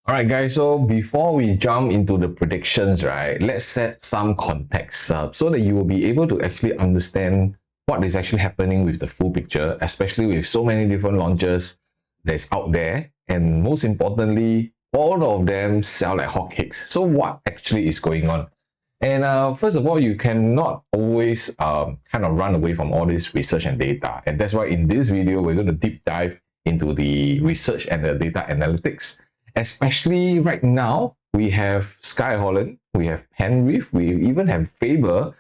Alright guys, so before we jump into the predictions, right, let's set some context up so that you will be able to actually understand what is actually happening with the full picture, especially with so many different launches that's out there. And most importantly, all of them sell like hotcakes. So what actually is going on? And first of all, you cannot always kind of run away from all this research and data. And that's why in this video, we're going to deep dive into the research and the data analytics. Especially right now, we have Skye Holland, we have Penrith, we even have Faber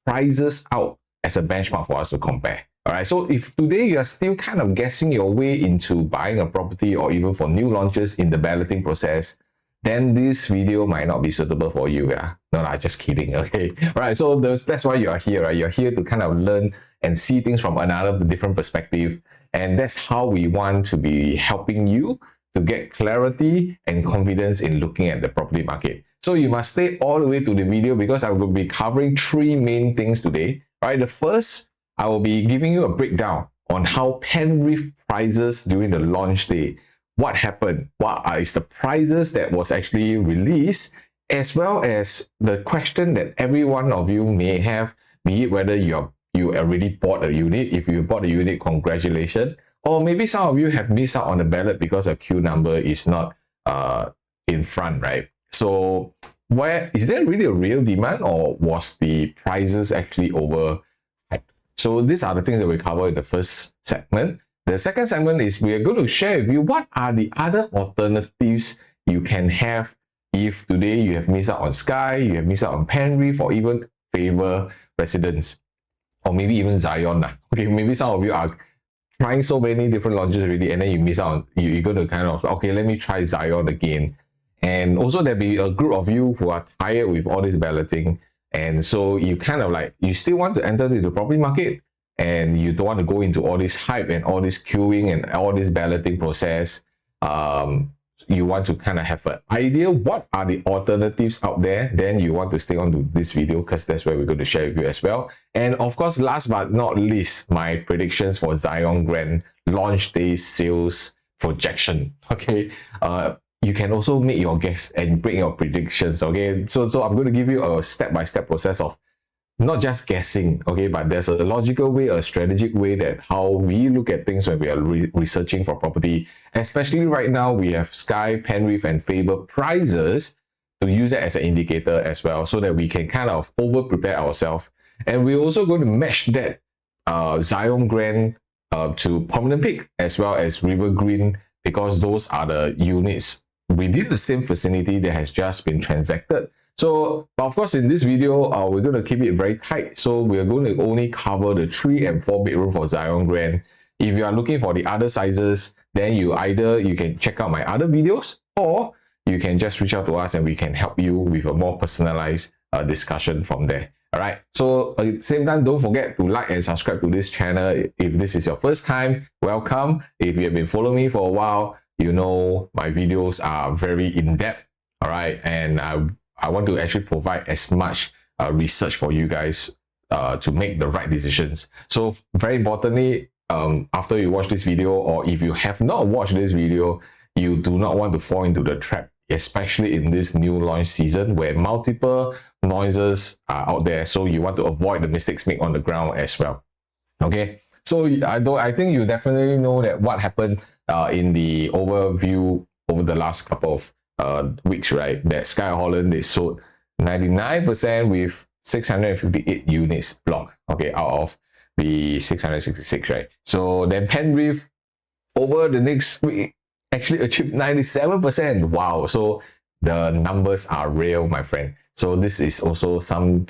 prices out as a benchmark for us to compare. All right, so if today you are still kind of guessing your way into buying a property or even for new launches in the balloting process, then this video might not be suitable for you. Yeah, no, just kidding. Okay, all right, so that's why you are here, right? You're here to kind of learn and see things from another different perspective. And that's how we want to be helping you to get clarity and confidence in looking at the property market. So you must stay all the way to the video because I will be covering three main things today. Right, the first, I will be giving you a breakdown on how Penrith prices during the launch day. What happened? What is the prices that was actually released, as well as the question that every one of you may have, be it whether you already bought a unit. If you bought a unit, congratulations. Or maybe some of you have missed out on the ballot because a queue number is not in front, right? So where is there really a real demand, or was the prices actually overhyped? So these are the things that we cover in the first segment. The second segment is we are going to share with you what are the other alternatives you can have if today you have missed out on Skye, you have missed out on Penrith, or even Faber residents, or maybe even Zyon. Okay, maybe some of you are trying so many different launches already, and then you miss out. You're going to kind of, okay, let me try Zyon again. And also there'll be a group of you who are tired with all this balloting. And so you kind of like, you still want to enter the property market, and you don't want to go into all this hype and all this queuing and all this balloting process. You want to kind of have an idea what are the alternatives out there, then you want to stay on to this video because that's where we're going to share with you as well. And of course, last but not least, my predictions for Zyon Grand Launch-Day sales projection. Okay, you can also make your guess and bring your predictions. Okay, so I'm going to give you a step-by-step process of not just guessing, okay, but there's a logical way, a strategic way that how we look at things when we are researching for property. Especially right now, we have Skye, Penrith, and Faber prices to use it as an indicator as well, so that we can kind of over-prepare ourselves. And we're also going to match that Zyon Grand to Promenade Peak as well as Rivergreen, because those are the units within the same vicinity that has just been transacted. So, but of course, in this video, we're going to keep it very tight. So we're going to only cover the 3 and 4 bedroom for Zyon Grand. If you are looking for the other sizes, then you can check out my other videos, or you can just reach out to us and we can help you with a more personalized discussion from there. All right. So at the same time, don't forget to like and subscribe to this channel. If this is your first time, welcome. If you have been following me for a while, you know my videos are very in-depth. All right. And I want to actually provide as much research for you guys to make the right decisions. So very importantly, after you watch this video, or if you have not watched this video, you do not want to fall into the trap, especially in this new launch season where multiple noises are out there. So you want to avoid the mistakes made on the ground as well. Okay, so I think you definitely know that what happened in the overview over the last couple of weeks, right? That Skye Holland, they sold 99% with 658 units blocked, okay, out of the 666, right? So then Penrith over the next week actually achieved 97%. Wow, so the numbers are real, my friend. So this is also some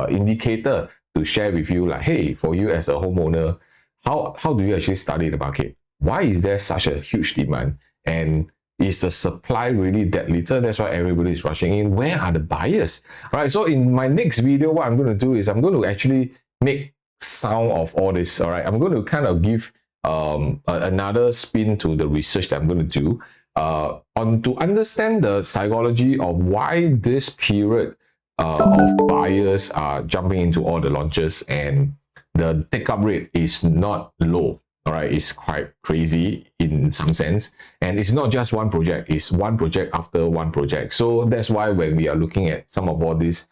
indicator to share with you, like, hey, for you as a homeowner, how do you actually study the market? Why is there such a huge demand? And is the supply really that little? That's why everybody is rushing in. Where are the buyers? All right, so in my next video, what I'm going to do is I'm going to actually make sound of all this. All right, I'm going to kind of give another spin to the research that I'm going to do on to understand the psychology of why this period of buyers are jumping into all the launches and the take-up rate is not low. all right, is quite crazy in some sense. And it's not just one project, it's one project after one project. So that's why when we are looking at some of all this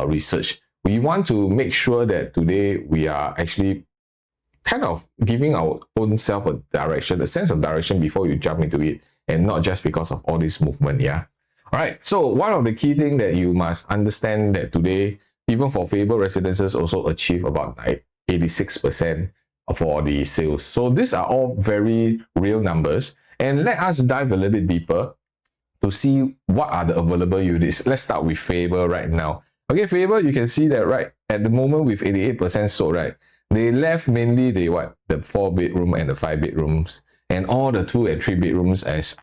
research, we want to make sure that today we are actually kind of giving our own self a direction, a sense of direction before you jump into it, and not just because of all this movement. Yeah. All right. So one of the key things that you must understand that today, even for Faber residences, also achieve about 86% for the sales. So these are all very real numbers. And let us dive a little bit deeper to see what are the available units. Let's start with Faber right now. Okay, Faber, you can see that right at the moment with 88% sold, right? They left mainly the 4-bedroom and the 5 bedrooms, and all the 2 and 3 bedrooms as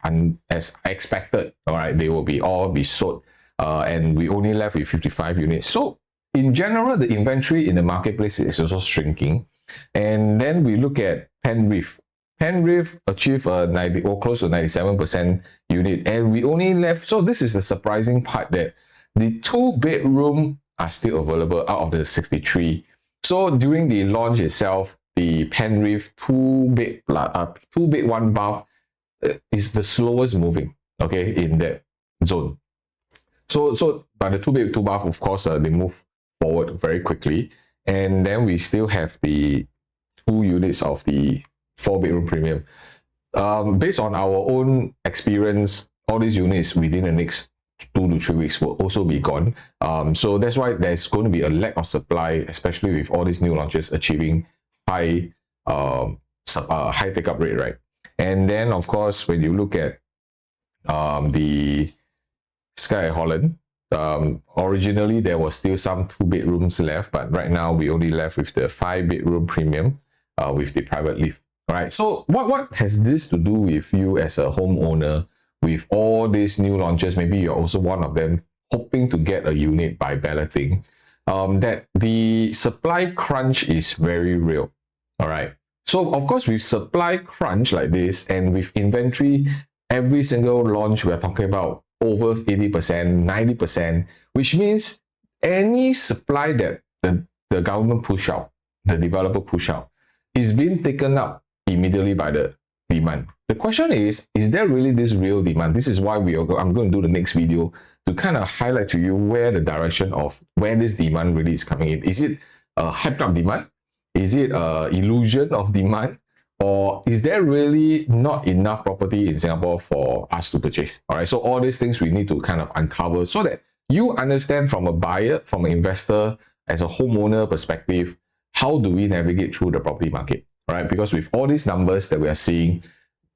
expected. All right, they will all be sold, and we only left with 55 units. So in general, the inventory in the marketplace is also shrinking. And then we look at Penrith. Penrith achieved a 90 or close to 97% unit, and we only left. So this is the surprising part, that the 2-bedroom are still available out of the 63. So during the launch itself, the Penrith 2-bed 1 bath is the slowest moving, okay, in that zone. So by the 2-bed 2 bath, of course, they move forward very quickly. And then we still have the 2 units of the 4-bedroom premium. Based on our own experience, all these units within the next 2 to 3 weeks will also be gone. So that's why there's going to be a lack of supply, especially with all these new launches achieving high take-up rate, right? And then, of course, when you look at the Skye Holland, originally there was still some 2 bedrooms left, but right now we only left with the 5-bedroom premium with the private lift. All right. So what has this to do with you as a homeowner with all these new launches? Maybe you're also one of them hoping to get a unit by balloting. That the supply crunch is very real. All right. So of course, with supply crunch like this and with inventory, every single launch we're talking about over 80%, 90%, which means any supply that the government push out, the developer push out, is being taken up immediately by the demand. The question is there really this real demand? This is why I'm going to do the next video to kind of highlight to you where the direction of where this demand really is coming in. Is it a hyped up demand? Is it an illusion of demand? Or is there really not enough property in Singapore for us to purchase? All right, so all these things we need to kind of uncover so that you understand from a buyer, from an investor, as a homeowner perspective, how do we navigate through the property market, right? Because with all these numbers that we are seeing,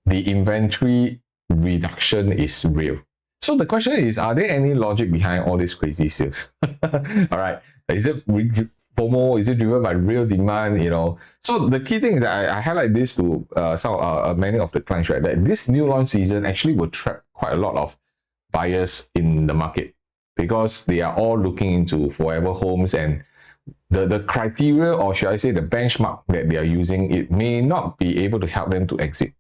the inventory reduction is real. So the question is, are there any logic behind all these crazy sales? All right, is it FOMO? Is it driven by real demand? You know, so the key thing is that I highlight this to many of the clients, right? That this new launch season actually will trap quite a lot of buyers in the market because they are all looking into forever homes, and the criteria, or should I say the benchmark that they are using, it may not be able to help them to exit.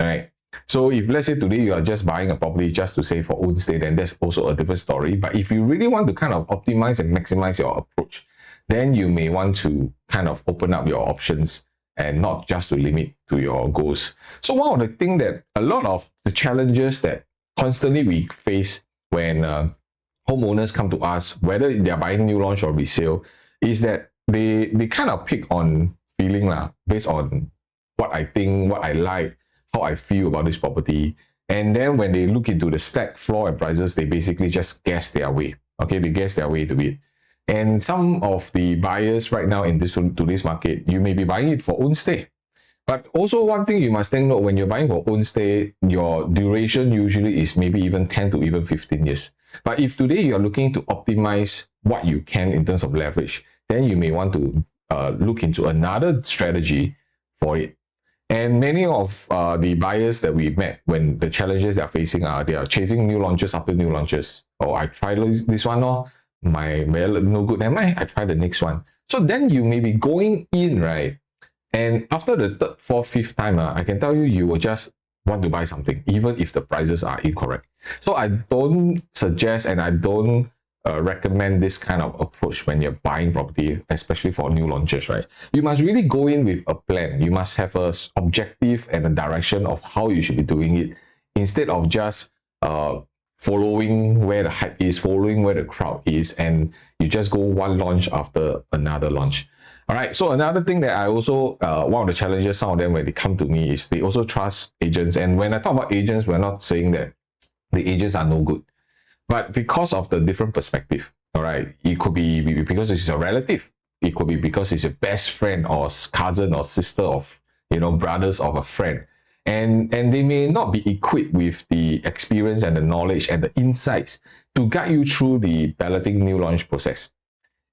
All right. So if let's say today you are just buying a property just to say for own stay, then that's also a different story. But if you really want to kind of optimize and maximize your approach, then you may want to kind of open up your options and not just to limit to your goals. So one of the things that a lot of the challenges that constantly we face when homeowners come to us, whether they're buying new launch or resale, is that they kind of pick on feeling based on what I think, what I like, how I feel about this property. And then when they look into the stack, floor and prices, they basically just guess their way. Okay, they guess their way to it. And some of the buyers right now in today's market, you may be buying it for own stay. But also one thing you must take note, when you're buying for own stay, your duration usually is maybe even 10 to even 15 years. But if today you're looking to optimize what you can in terms of leverage, then you may want to look into another strategy for it. And many of the buyers that we met, when the challenges they're facing are, they are chasing new launches after new launches. Oh, I tried this one, my no good, never mind, I try the next one. So then you may be going in, right? And after the third, fourth, fifth time, I can tell you, you will just want to buy something, even if the prices are incorrect. So I don't suggest and I don't recommend this kind of approach when you're buying property, especially for new launches, right? You must really go in with a plan. You must have a objective and a direction of how you should be doing it, instead of just following where the hype is, following where the crowd is, and you just go one launch after another launch. All right, so another thing that I also, one of the challenges, some of them when they come to me, is they also trust agents. And when I talk about agents, we're not saying that the agents are no good, but because of the different perspective, all right, it could be because it's a relative, it could be because it's your best friend or cousin or sister of, brothers of a friend. And they may not be equipped with the experience and the knowledge and the insights to guide you through the balloting new launch process.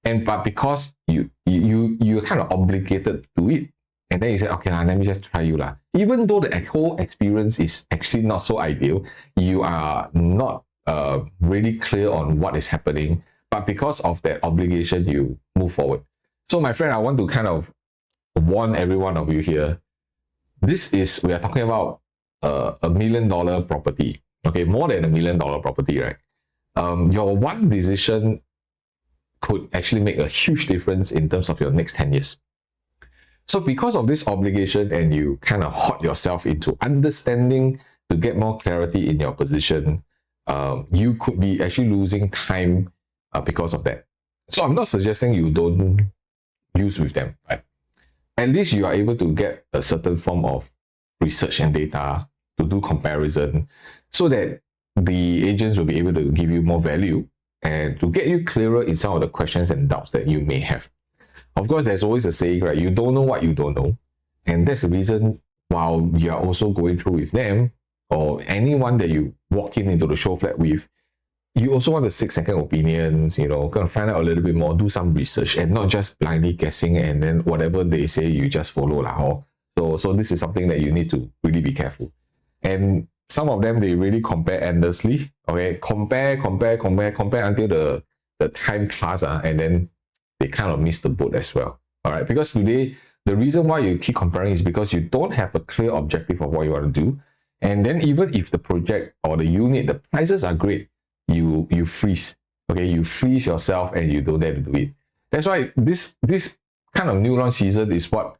But because you're kind of obligated to it, and then you say, okay, let me just try you lah. Even though the whole experience is actually not so ideal, you are not really clear on what is happening, but because of that obligation, you move forward. So my friend, I want to kind of warn every one of you here. We are talking about $1 million property, okay, more than $1 million property, right? Your one decision could actually make a huge difference in terms of your next 10 years. So because of this obligation, and you kind of hot yourself into understanding to get more clarity in your position, you could be actually losing time because of that. So I'm not suggesting you don't use with them, right? At least you are able to get a certain form of research and data to do comparison, so that the agents will be able to give you more value and to get you clearer in some of the questions and doubts that you may have. Of course, there's always a saying, right? You don't know what you don't know. And that's the reason, while you are also going through with them, or anyone that you walk into the show flat with, you also want to seek second opinions, kind of find out a little bit more, do some research, and not just blindly guessing, and then whatever they say, you just follow lah. So this is something that you need to really be careful. And some of them, they really compare endlessly. Okay, compare until the time passes, and then they kind of miss the boat as well. All right, because today, the reason why you keep comparing is because you don't have a clear objective of what you want to do. And then even if the project or the unit, the prices are great, you freeze. Okay, you freeze yourself and you don't dare to do it. That's why this kind of new launch season is what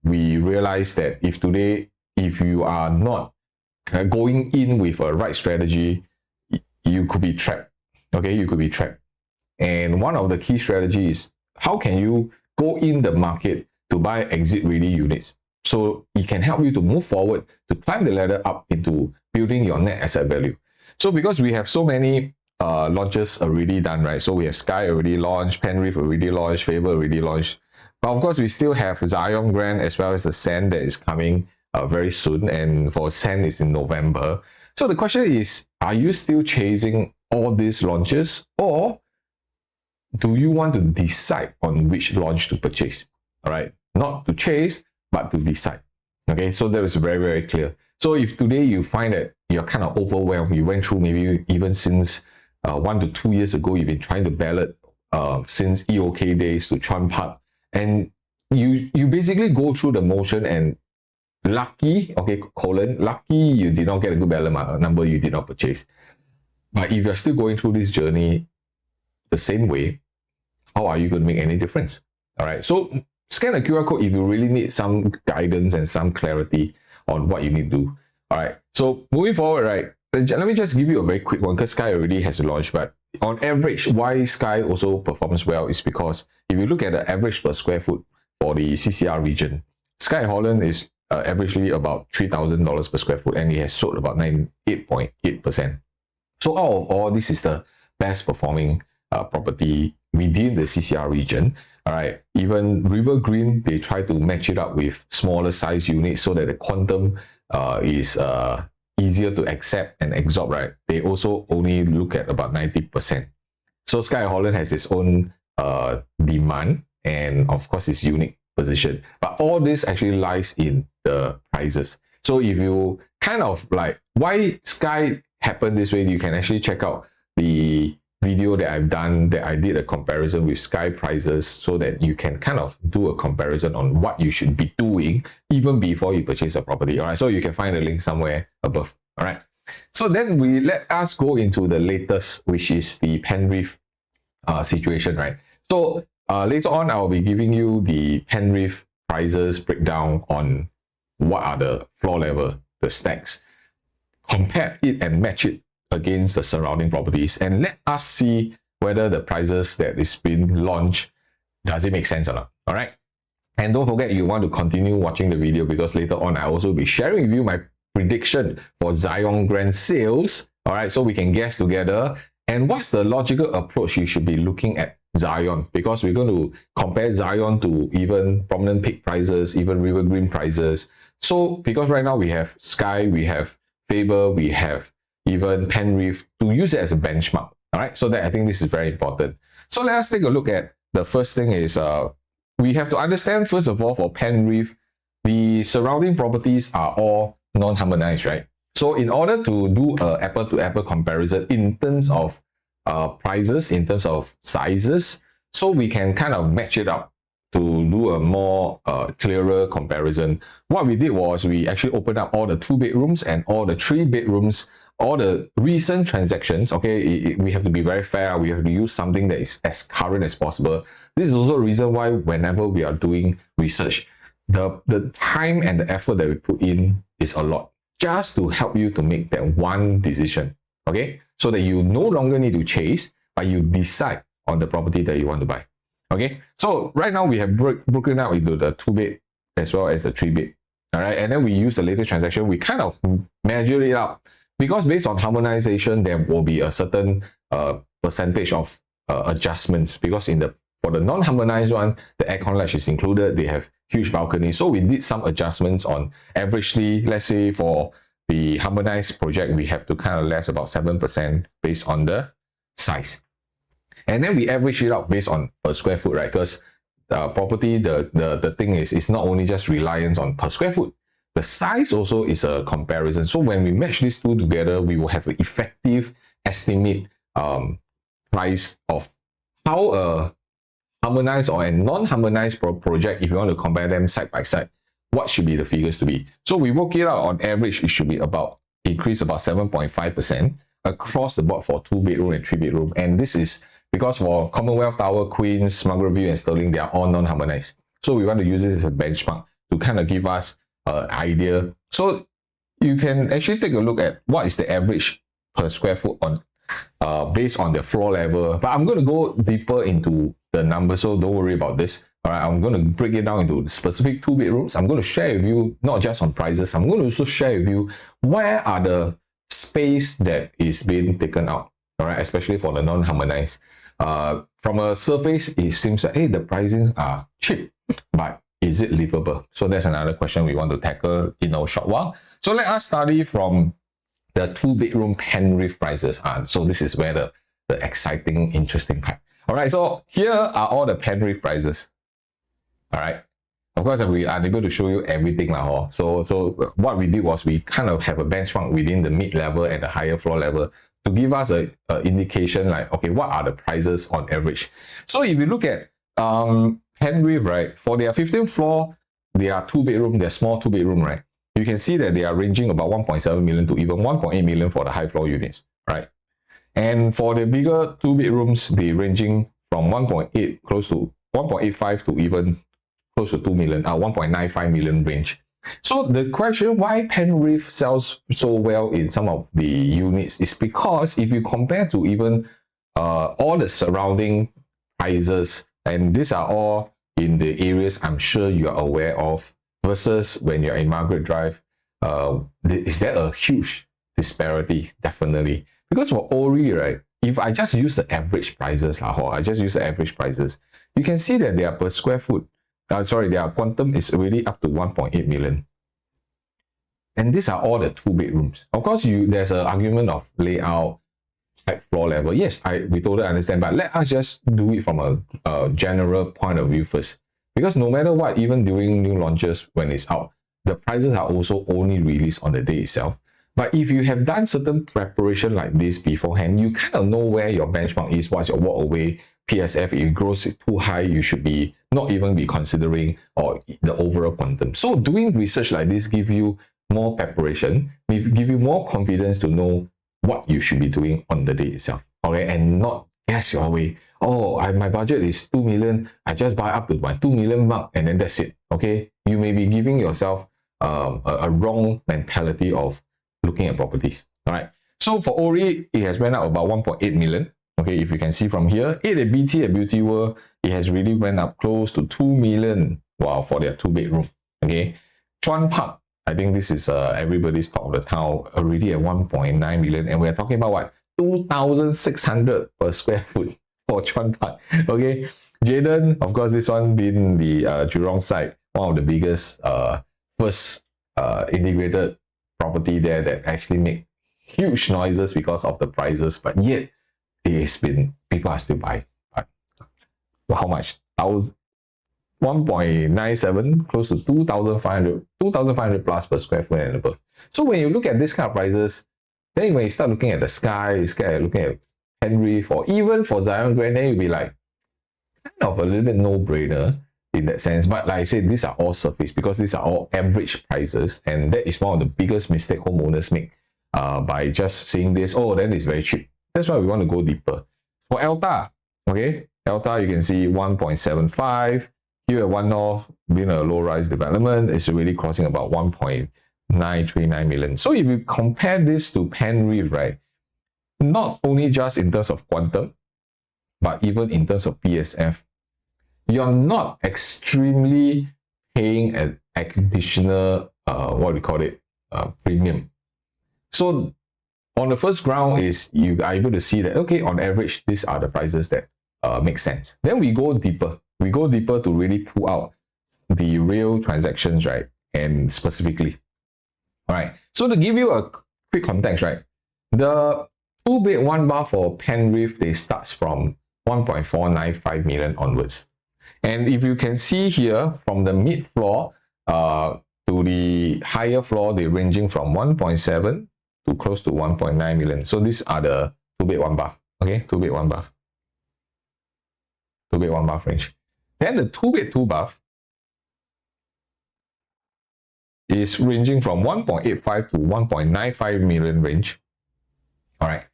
we realize, that if you are not going in with a right strategy, you could be trapped. Okay, you could be trapped. And one of the key strategies is, how can you go in the market to buy exit ready units, so it can help you to move forward, to climb the ladder up into building your net asset value. So because we have so many launches already done, right? So we have Skye already launched, Penrith already launched, Faber already launched. But of course, we still have Zyon Grand as well as the Sand that is coming very soon. And for Sand, it's in November. So the question is, are you still chasing all these launches, or do you want to decide on which launch to purchase? All right, not to chase, but to decide. Okay, so that was very, very clear. So if today you find that you're kind of overwhelmed, you went through maybe even since 1 to 2 years ago, you've been trying to ballot since EOK days to Chuan Park, and you basically go through the motion, and lucky you did not get a good ballot number, you did not purchase. But if you're still going through this journey the same way, how are you going to make any difference? All right, so scan the QR code if you really need some guidance and some clarity on what you need to do. All right, so moving forward, right, let me just give you a very quick one, because Skye already has launched. But on average, why Skye also performs well is because if you look at the average per square foot for the CCR region, Skye Holland is averagely about $3,000 per square foot, and it has sold about 8.8%. So out of all, this is the best performing property within the CCR region. All right, even Rivergreen, they try to match it up with smaller size units so that the quantum is easier to accept and absorb, right? They also only look at about 90%. So Skye Holland has its own demand, and of course its unique position. But all this actually lies in the prices. So if you kind of like why Skye happened this way, you can actually check out the video that I've done, that I did a comparison with Skye prices, so that you can kind of do a comparison on what you should be doing even before you purchase a property. All right, so you can find the link somewhere above. All right, So then let us go into the latest, which is the Penrith situation, right? So later on, I'll be giving you the Penrith prices breakdown on what are the floor level, the stacks, compare it and match it against the surrounding properties, and let us see whether the prices that is being launched, does it make sense or not? All right. And don't forget, you want to continue watching the video, because later on I also be sharing with you my prediction for Zyon Grand sales. All right, so we can guess together. And what's the logical approach you should be looking at Zyon? Because we're going to compare Zyon to even Promenade Peak prices, even Rivergreen prices. So because right now we have Skye, we have Faber, we have even Penrith, to use it as a benchmark. All right, so that I think this is very important. So let us take a look at the first thing is we have to understand, first of all, for Penrith, the surrounding properties are all non-harmonized, right? So in order to do a apple-to-apple comparison in terms of prices, in terms of sizes, so we can kind of match it up to do a more clearer comparison. What we did was we actually opened up all the 2 bedrooms and all the 3 bedrooms, all the recent transactions. Okay, we have to be very fair. We have to use something that is as current as possible. This is also a reason why whenever we are doing research, the time and the effort that we put in is a lot, just to help you to make that one decision. Okay, so that you no longer need to chase, but you decide on the property that you want to buy. Okay, so right now we have broken out into the 2 bed as well as the 3 bed. All right, and then we use the latest transaction. We kind of measure it up, because based on harmonization, there will be a certain percentage of adjustments, because for the non-harmonized one, the aircon latch is included, they have huge balconies. So we did some adjustments on averagely, let's say for the harmonized project, we have to kind of less about 7% based on the size. And then we average it out based on per square foot, right? Because property, the thing is, it's not only just reliance on per square foot. The size also is a comparison. So when we match these two together, we will have an effective estimate price of how a harmonized or a non-harmonized project, if you want to compare them side by side, what should be the figures to be. So we work it out on average, it should be about increase about 7.5% across the board for 2 bedroom and 3 bedroom. And this is because for Commonwealth Tower, Queens, Margaret View and Sterling, they are all non-harmonized. So we want to use this as a benchmark to kind of give us an idea. So you can actually take a look at what is the average per square foot on based on the floor level. But I'm going to go deeper into the numbers, so don't worry about this. All right, I'm going to break it down into specific 2 bedrooms. I'm going to share with you not just on prices. I'm going to also share with you where are the space that is being taken out. All right, especially for the non-harmonized. From a surface, it seems that, hey, the pricings are cheap, but is it livable? So that's another question we want to tackle in a short while. So let us study from the 2 bedroom Penrith prices. So this is where the exciting, interesting part. All right, so here are all the Penrith prices. All right, of course, we are unable to show you everything now. So what we did was we kind of have a benchmark within the mid-level and the higher floor level to give us a indication like, okay, what are the prices on average? So if you look at Penrith, right, for their 15th floor, they are 2 bedroom, they're small 2 bedroom, right? You can see that they are ranging about 1.7 million to even 1.8 million for the high floor units, right? And for the bigger 2 bedrooms, they're ranging from 1.8 close to 1.85 to even close to 2 million, 1.95 million range. So the question why Penrith sells so well in some of the units is because if you compare to even all the surrounding prices, and these are all in the areas I'm sure you are aware of, versus when you're in Margaret Drive, is there a huge disparity? Definitely. Because for Ori, right, if I just use the average prices, you can see that their per square foot, their quantum is already up to 1.8 million. And these are all the 2 bedrooms. Of course, there's an argument of layout, height, floor level. Yes, we totally understand, but let us just do it from a general point of view first. Because no matter what, even during new launches when it's out, the prices are also only released on the day itself. But if you have done certain preparation like this beforehand, you kind of know where your benchmark is, what's your walk away, PSF. If it grows too high, you should not even be considering or the overall quantum. So doing research like this gives you more preparation, may give you more confidence to know what you should be doing on the day itself. Okay, and not guess your way. Oh, my budget is 2 million. I just buy up to my 2 million mark and then that's it. Okay, you may be giving yourself a wrong mentality of looking at properties. All right. So for Ori, it has went up about 1.8 million. Okay, if you can see from here, it at BT at Beauty World, it has really went up close to 2 million. Wow, for their 2-bedroom. Okay, Chuan Park, I think this is everybody's talk of the town, already at 1.9 million, and we're talking about what, 2,600 per square foot for Chuan Park. Okay, Jayden, of course, this one being the Jurong side, one of the biggest first integrated property there that actually make huge noises because of the prices, but yet it has been, people are still buying. But how much? 1.97, close to 2,500 plus per square foot and above. So when you look at this kind of prices, then when you start looking at the Skye, you start looking at Penrith, or even for Zyon Grand, then you'll be like, kind of a little bit no-brainer in that sense. But like I said, these are all surface because these are all average prices, and that is one of the biggest mistake homeowners make by just seeing this. Oh, then it's very cheap. That's why we want to go deeper. For Alta, okay, Alta, you can see 1.75. Here at One North, being a low-rise development, it's already crossing about 1.939 million. So if you compare this to Penrith, right, not only just in terms of quantum, but even in terms of PSF, you're not extremely paying an additional, what we call it, premium. So on the first ground is you are able to see that, okay, on average, these are the prices that make sense. Then we go deeper. We go deeper to really pull out the real transactions, right? And specifically, all right. So to give you a quick context, right? The 2-bed 1-bath for Penrith, they starts from 1.495 million onwards. And if you can see here, from the mid floor to the higher floor, they're ranging from 1.7 to close to 1.9 million. So these are the 2-bed 1-bath. Okay, 2-bed 1-bath. 2-bed 1-bath range. Then the 2-bed 2-bath is ranging from 1.85 to 1.95 million range. All right.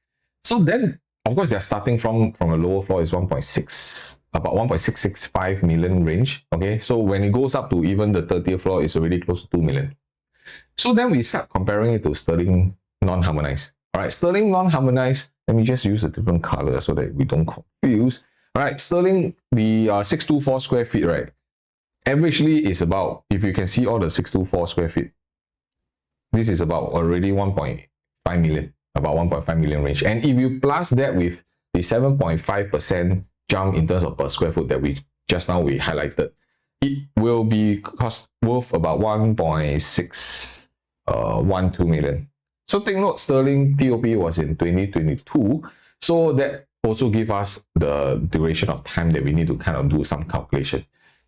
So then, of course, they're starting from a lower floor is 1.6, about 1.665 million range. Okay. So when it goes up to even the 30th floor, it's already close to 2 million. So then we start comparing it to Sterling non-harmonized. All right. Sterling non-harmonized, let me just use a different color so that we don't confuse. All right, Sterling, the 624 square feet, right? Averagely is about, if you can see all the 624 square feet, this is about already 1.5 million, about 1.5 million range. And if you plus that with the 7.5% jump in terms of per square foot that we highlighted, it will be worth about 1.612 million. So take note, Sterling TOP was in 2022, so that also give us the duration of time that we need to kind of do some calculation.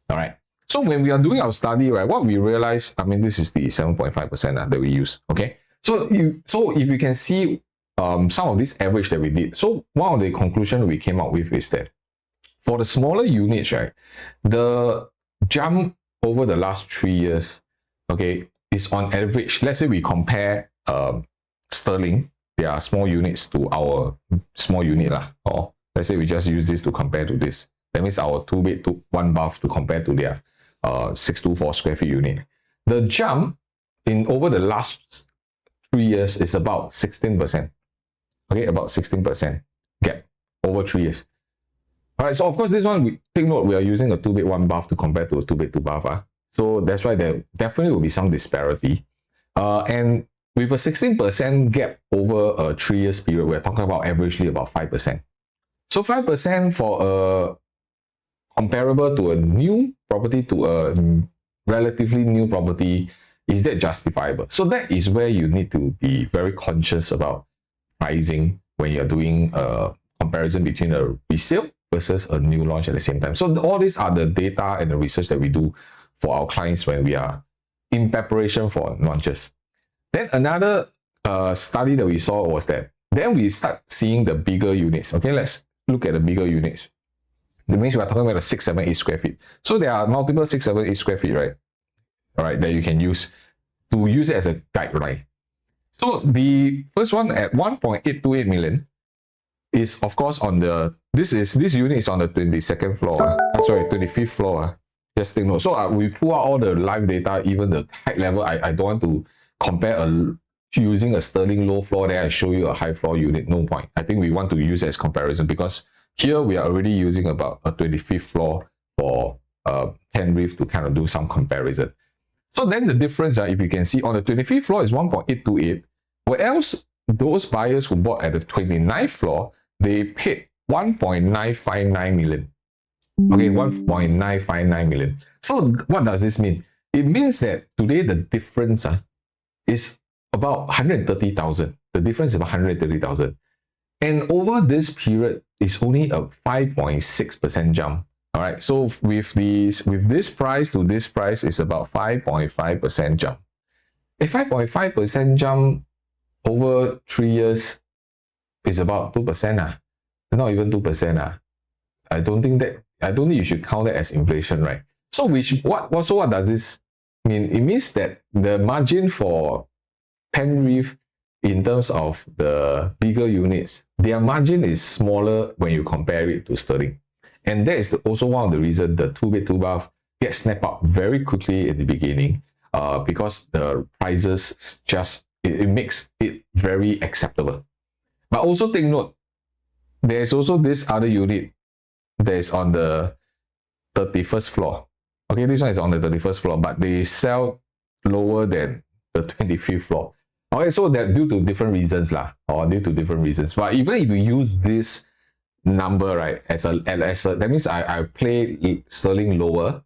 All right. So when we are doing our study, right, what we realize, I mean, this is the 7.5% that we use. Okay. So if you can see some of this average that we did. So one of the conclusions we came up with is that for the smaller units, right, the jump over the last 3 years, okay, is on average. Let's say we compare Sterling, their small units, to our small unit lah. Or let's say we just use this to compare to this. That means our 2-bed 1-bath to compare to their 624 square feet unit. The jump in over the last 3 years is about 16%. Okay, about 16% gap over 3 years. All right, so of course this one, we take note, we are using a 2-bed 1-bath to compare to a 2-bed 2-bath. So that's why there definitely will be some disparity. And with a 16% gap over a 3 years period, we're talking about averagely about 5%. So 5% for a comparable to a new property to a relatively new property, is that justifiable? So that is where you need to be very conscious about pricing when you're doing a comparison between a resale versus a new launch at the same time. So all these are the data and the research that we do for our clients when we are in preparation for launches. Then another study that we saw was that then we start seeing the bigger units. Okay, let's look at the bigger units. That means we are talking about the 6, 7, 8 square feet. So there are multiple 6, 7, 8 square feet, right? All right, that you can use. to use it as a guideline. So the first one at 1.828 million is of course on the, this unit is on the 22nd floor. Sorry, 25th floor. Just take note. So we pull out all the live data, even the height level. I don't want to compare using a Sterling low floor, then I show you a high floor unit. No point. I think we want to use it as comparison because here we are already using about a 25th floor for Penrith to kind of do some comparison. So then the difference, if you can see on the 25th floor is 1.828, whereas those buyers who bought at the 29th floor, they paid 1.959 million. Okay, 1.959 million. So what does this mean? It means that today the difference is about 130,000. The difference is about 130,000. And over this period, it's only a 5.6% jump. All right, so with this price to this price is about 5.5% jump. A 5.5% jump over 3 years is about 2%. Not even 2%. I don't think you should count that as inflation, right? So what does this mean? It means that the margin for Penrith in terms of the bigger units, their margin is smaller when you compare it to Sterling. And that is also one of the reasons the 2-bed 2-bath gets snapped up very quickly in the beginning, because the prices just, it makes it very acceptable. But also take note, there's also this other unit that is on the 31st floor. Okay, this one is on the 31st floor, but they sell lower than the 25th floor. Okay, so that due to different reasons But even if you use this number, right, as a that means I play Sterling lower,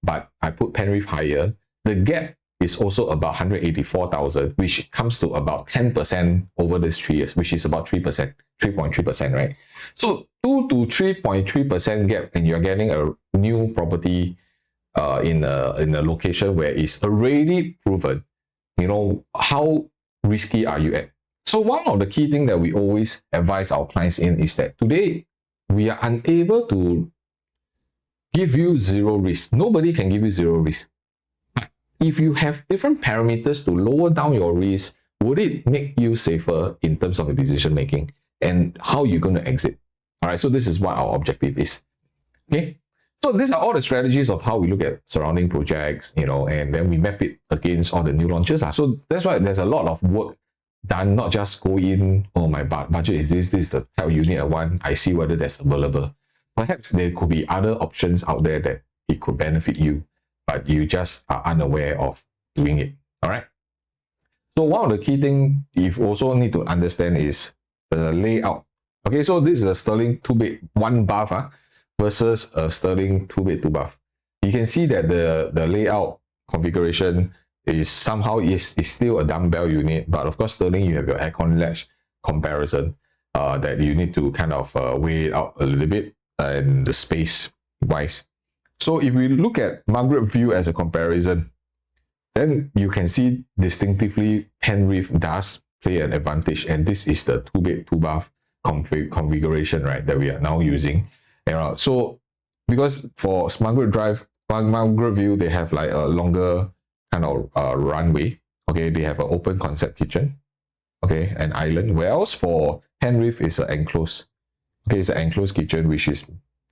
but I put Penrith higher, the gap is also about 184,000, which comes to about 10% over these 3 years, which is about 3.3%, right? So 2 to 3.3% gap, and you're getting a new property in a location where it's already proven. You know, how risky are you at? So one of the key things that we always advise our clients in is that today we are unable to give you zero risk. Nobody can give you zero risk. If you have different parameters to lower down your risk, would it make you safer in terms of decision making and how you're going to exit? All right, so this is what our objective is. Okay, so these are all the strategies of how we look at surrounding projects, you know, and then we map it against all the new launches. So that's why there's a lot of work done, not just go in, oh, my budget is this is the type of unit I want, I see whether that's available. Perhaps there could be other options out there that it could benefit you, but you just are unaware of doing it. All right. So one of the key things you also need to understand is the layout. Okay, so this is a Sterling 2-bed 1-bath versus a Sterling 2-bed 2-bath. You can see that the layout configuration is somehow is still a dumbbell unit, but of course Sterling, you have your aircon latch comparison that you need to kind of weigh it out a little bit and the space wise. So if we look at Margaret view as a comparison, then you can see distinctively Penrith does play an advantage, and this is the 2-bed 2-bath configuration, right, that we are now using. And so because for Margaret view, they have like a longer kind of runway. Okay, they have an open concept kitchen, okay, an island. Whereas for Penrith is an enclosed. Okay, it's an enclosed kitchen, which is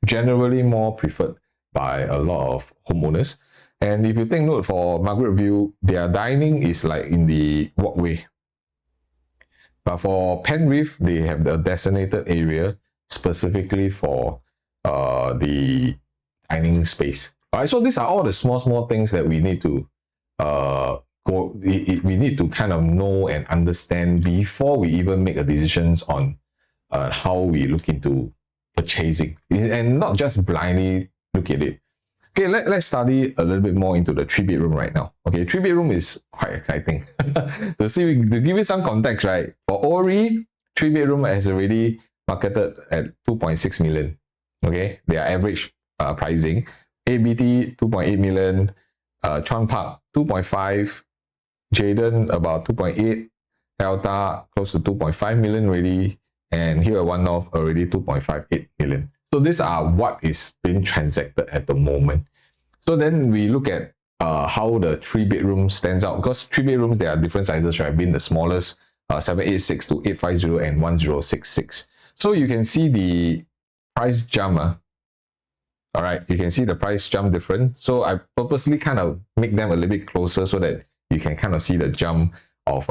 generally more preferred by a lot of homeowners. And if you take note, for Margaret view, their dining is like in the walkway. But for Penrith, they have the designated area specifically for the dining space. All right, so these are all the small things that we need to we need to kind of know and understand before we even make a decisions on how we look into purchasing, and not just blindly look at it. Okay, let's study a little bit more into the 3-bedroom right now. Okay, 3-bedroom is quite exciting. to give you some context, right? For Ori, 3-bedroom has already marketed at 2.6 million. Okay, their average pricing. ABT 2.8 million, Chuan Park 2.5, Jayden about 2.8, Delta close to 2.5 million already, and here at One North already 2.58 million. So these are what is being transacted at the moment. So then we look at how the 3-bedroom stands out, because 3-bedrooms, there are different sizes, right? Being the smallest, 786 to 850 and 1066. So you can see the price jump. All right, you can see the price jump different. So I purposely kind of make them a little bit closer so that you can kind of see the jump of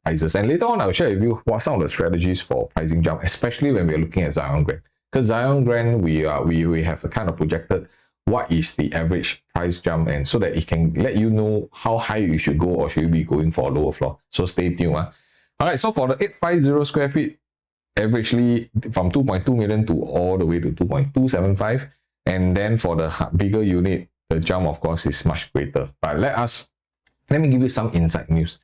prices. And later on, I'll share with you what some of the strategies for pricing jump, especially when we're looking at Zyon Grand. Because Zyon Grand, we have a kind of projected what is the average price jump, and so that it can let you know how high you should go, or should you be going for a lower floor. So stay tuned. All right, so for the 850 square feet, averagely from 2.2 million to all the way to 2.275. And then for the bigger unit, the jump, of course, is much greater. But let me give you some inside news.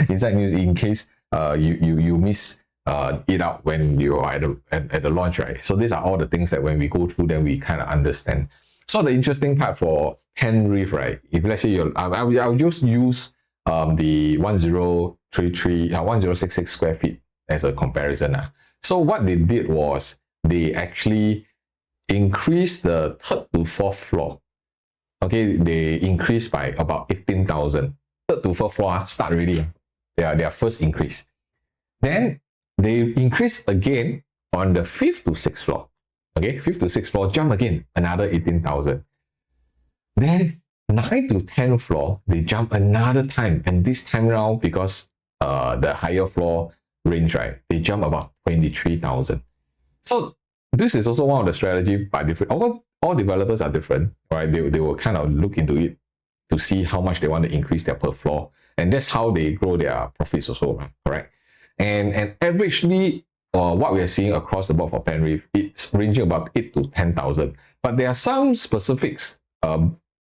Inside news in case you miss it out when you're at the launch, right? So these are all the things that when we go through, then we kind of understand. So the interesting part for Penrith, right? If let's say I'll just use the 1066 square feet as a comparison. So what they did was they actually increased the 3rd to 4th floor. Okay, they increased by about 18,000. 3rd to 4th floor start already. Their first increase. Then they increased again on the 5th to 6th floor. Okay, 5th to 6th floor, jump again, another 18,000. Then 9th to 10th floor, they jump another time. And this time around, because the higher floor range, right, they jump about 23,000. So this is also one of the strategy by different, all developers are different, right? They will kind of look into it to see how much they want to increase their per floor. And that's how they grow their profits also, right? Correct. And averagely, what we are seeing across the board for Penrith, it's ranging about 8 to 10,000. But there are some specific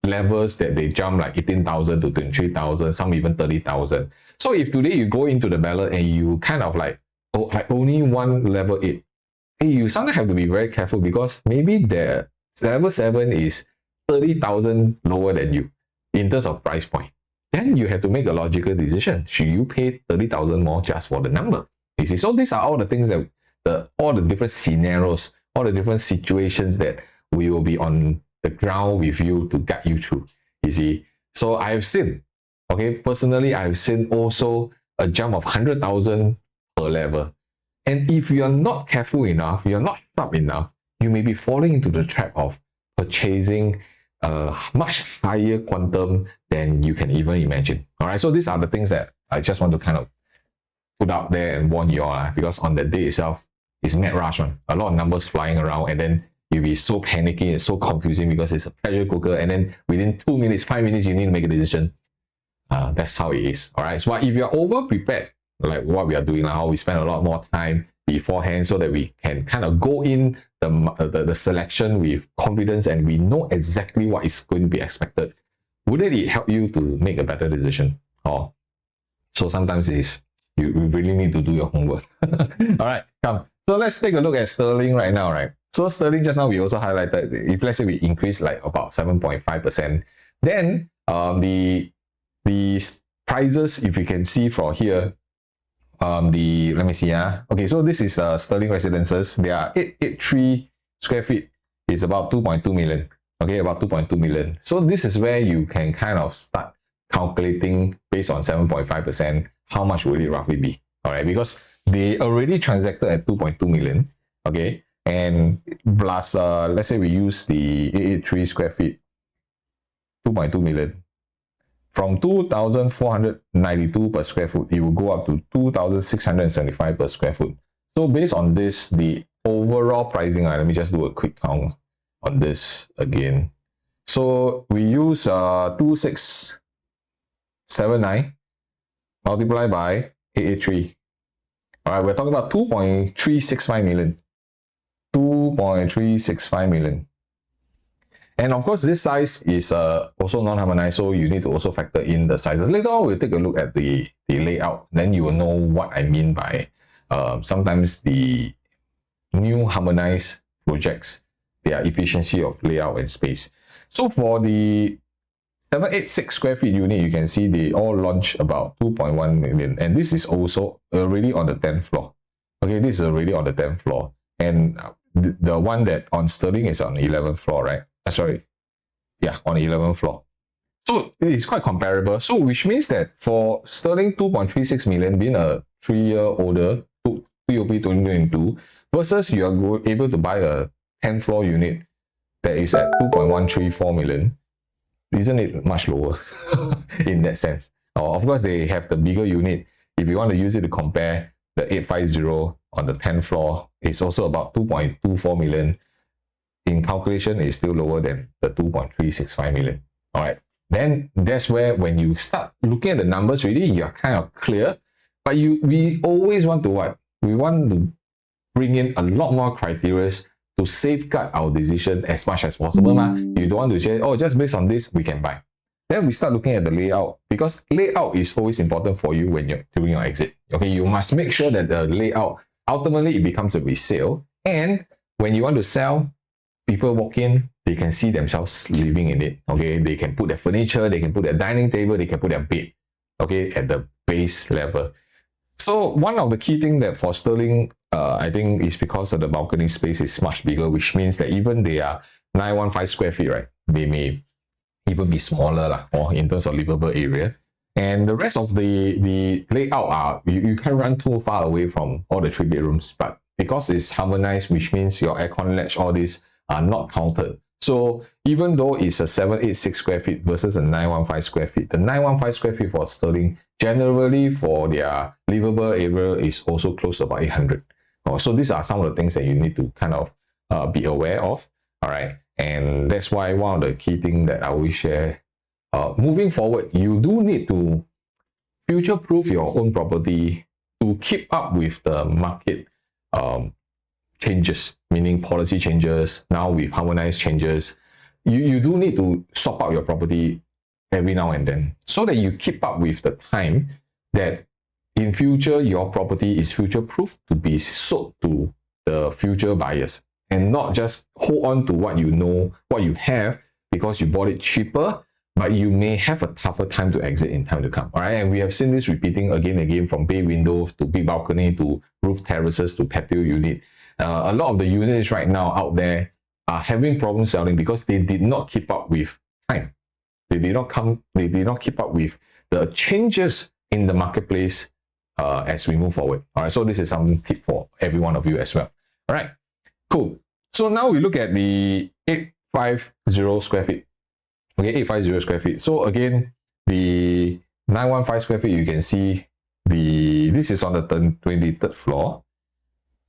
levels that they jump like 18,000 to 23,000, some even 30,000. So if today you go into the ballot and you kind of like, oh, I only want level 8, you sometimes have to be very careful, because maybe the level 7 is 30,000 lower than you in terms of price point. Then you have to make a logical decision. Should you pay 30,000 more just for the number? You see, so these are all the things that all the different scenarios, all the different situations that we will be on the ground with you to guide you through. You see, so I've seen, okay, personally, I've seen also a jump of 100,000 per level. And if you're not careful enough, you're not sharp enough, you may be falling into the trap of purchasing a much higher quantum than you can even imagine. All right, so these are the things that I just want to kind of put out there and warn you all, because on that day itself, it's mad rush on. A lot of numbers flying around, and then you'll be so panicky and so confusing because it's a pressure cooker, and then within 2 minutes, 5 minutes, you need to make a decision. That's how it is. All right, so if you're over prepared, like what we are doing now, we spend a lot more time beforehand so that we can kind of go in the selection with confidence, and we know exactly what is going to be expected. Wouldn't it help you to make a better decision? Or so sometimes it is. You really need to do your homework. All right, come. So let's take a look at sterling right now, right? So sterling just now we also highlighted, if let's say we increase like about 7.5%, then the prices, if you can see from here, let me see, okay, so this is sterling residences. They are 883 square feet. It's about 2.2 million. Okay, about 2.2 million. So this is where you can kind of start calculating based on 7.5%, how much will it roughly be? All right, because they already transacted at 2.2 million. Okay, and plus, let's say we use the 883 square feet, 2.2 million. From 2,492 per square foot, it will go up to 2,675 per square foot. So based on this, the overall pricing, let me just do a quick count on this again. So we use 2679 multiplied by 883. All right, we're talking about 2.365 million. 2.365 million. And of course, this size is also non-harmonized, so you need to also factor in the sizes. Later on, we'll take a look at the layout. Then you will know what I mean by sometimes the new harmonized projects, their efficiency of layout and space. So for the 786 square feet unit, you can see they all launch about 2.1 million. And this is also already on the 10th floor. Okay, this is already on the 10th floor. And the one that on Sterling is on the 11th floor, right? Sorry. Yeah, on the 11th floor. So it's quite comparable. So which means that for Sterling 2.36 million being a 3-year-older POP 2022 versus you are able to buy a 10 floor unit that is at 2.134 million, isn't it much lower in that sense? Of course, they have the bigger unit. If you want to use it to compare, the 850 on the 10th floor is also about 2.24 million. In calculation, it's still lower than the 2.365 million. All right. Then that's where when you start looking at the numbers, really, you're kind of clear. But we always want to what? We want to bring in a lot more criteria to safeguard our decision as much as possible. You don't want to say, oh, just based on this, we can buy. Then we start looking at the layout, because layout is always important for you when you're doing your exit. Okay, you must make sure that the layout, ultimately it becomes a resale. And when you want to sell, people walk in, they can see themselves living in it. Okay, they can put their furniture, they can put their dining table, they can put their bed, okay, at the base level. So one of the key things that for Sterling, I think is because of the balcony space is much bigger, which means that even they are 915 square feet, right? They may even be smaller or in terms of livable area. And the rest of the layout are, you can't run too far away from all the 3 bedrooms, but because it's harmonized, which means your aircon latch, all these are not counted. So even though it's a 786 square feet versus a 915 square feet, the 915 square feet for Sterling, generally for their livable area is also close to about 800. So these are some of the things that you need to kind of be aware of. All right. And that's why one of the key things that I always share, moving forward, you do need to future-proof your own property to keep up with the market changes, meaning policy changes, now with harmonized changes. You do need to swap out your property every now and then so that you keep up with the time that in future your property is future-proof to be sold to the future buyers, and not just hold on to what you know, what you have, because you bought it cheaper, but you may have a tougher time to exit in time to come. All right, and we have seen this repeating again and again, from bay windows to big balcony to roof terraces to patio unit. A lot of the units right now out there are having problems selling because they did not keep up with time. They did not keep up with the changes in the marketplace as we move forward. All right, so this is some tip for every one of you as well. All right, cool. So now we look at the 850 square feet. Okay, 850 square feet. So again, the 915 square feet, you can see this is on the 23rd floor.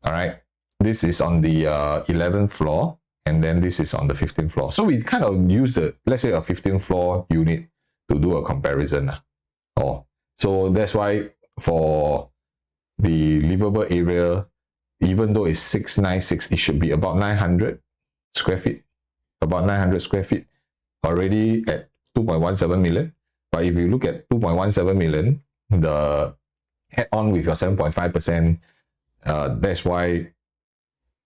All right, this is on the 11th floor, and then this is on the 15th floor. So we kind of use the, let's say, a 15th floor unit to do a comparison. So that's why for the livable area, even though it's 696, it should be about 900 square feet, about 900 square feet already at 2.17 million. But if you look at 2.17 million, the add-on with your 7.5%, that's why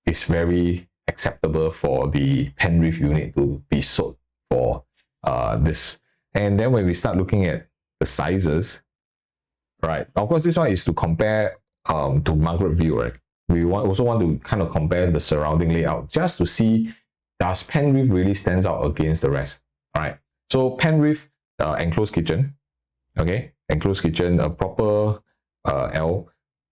it's very acceptable for the Penrith unit to be sold for this. And then when we start looking at the sizes, right, of course this one is to compare to Margaret view, right? We also want to kind of compare the surrounding layout just to see, does Penrith really stands out against the rest? All right, so Penrith enclosed kitchen, okay, enclosed kitchen, a proper L.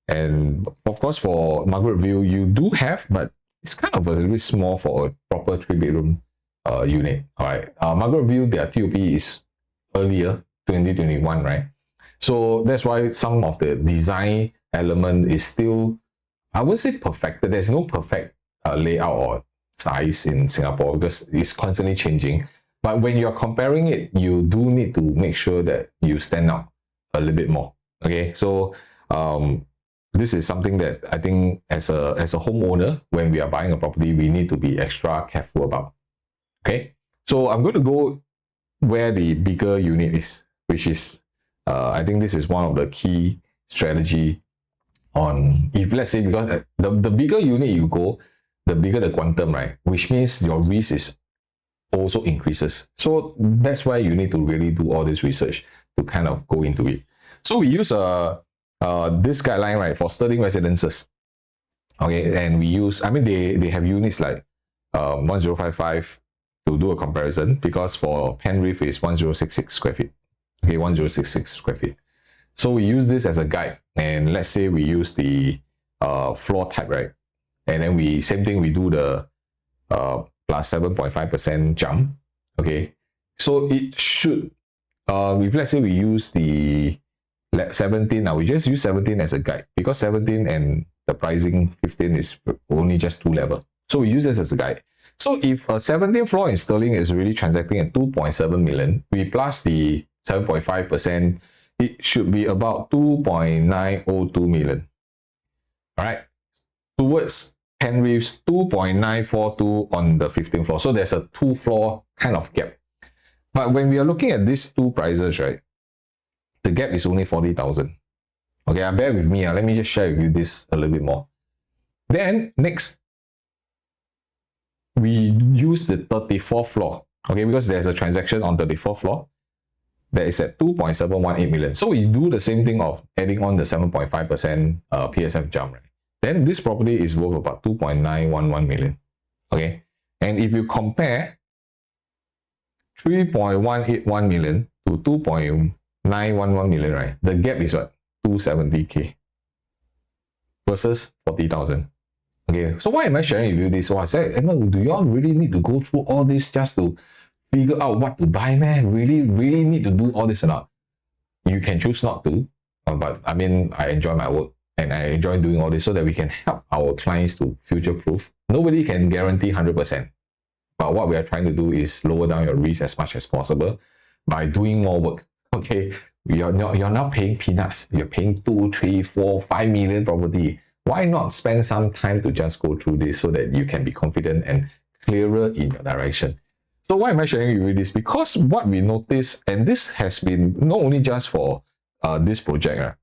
And of course for Margaret view you do have, but it's kind of a little bit small for a proper 3-bedroom unit. All right, Margaret view, their TOP is earlier, 2021, right? So that's why some of the design element is still, I wouldn't say perfected. There's no perfect layout or size in Singapore because it's constantly changing. But when you're comparing it, you do need to make sure that you stand out a little bit more. Okay, so this is something that I think as a homeowner, when we are buying a property, we need to be extra careful about. Okay, so I'm going to go where the bigger unit is, which is I think this is one of the key strategy on, if let's say, because the bigger unit you go, the bigger the quantum, right? Which means your risk is also increases. So that's why you need to really do all this research to kind of go into it. So we use this guideline, right, for Sterling residences. Okay, and we use, I mean, they have units like 1055, to do a comparison, because for Penrith is 1066 square feet. Okay, 1066 square feet. So we use this as a guide, and let's say we use the floor type, right? And then we same thing, we do the plus 7.5% jump. Okay, so it should if let's say we use the 17, now we just use 17 as a guide, because 17 and the pricing 15 is only just 2 level. So we use this as a guide. So if a 17 floor in sterling is really transacting at 2.7 million, we plus the 7.5%, it should be about 2.902 million. All right, towards Penrith's 2.942 on the 15th floor. So there's a 2 floor kind of gap. But when we are looking at these two prices, right, the gap is only 40,000. Okay, bear with me. Let me just share with you this a little bit more. Then next, we use the 34th floor. Okay, because there's a transaction on the 34th floor that is at 2.718 million. So we do the same thing of adding on the 7.5% PSF jump, right? Then this property is worth about 2.911 million. Okay, and if you compare 3.181 million to 2.911 million, right, the gap is what? 270k versus 40,000. Okay, so why am I sharing with you this? So I said, Edmund, do y'all really need to go through all this just to figure out what to buy, man? Really need to do all this or not? You can choose not to, but I mean, I enjoy my work and I enjoy doing all this so that we can help our clients to future-proof. Nobody can guarantee 100%. But what we are trying to do is lower down your risk as much as possible by doing more work. Okay, you're not paying peanuts. You're paying 2, 3, 4, 5 million property. Why not spend some time to just go through this so that you can be confident and clearer in your direction? So why am I sharing with this? Because what we noticed, and this has been not only just for this project,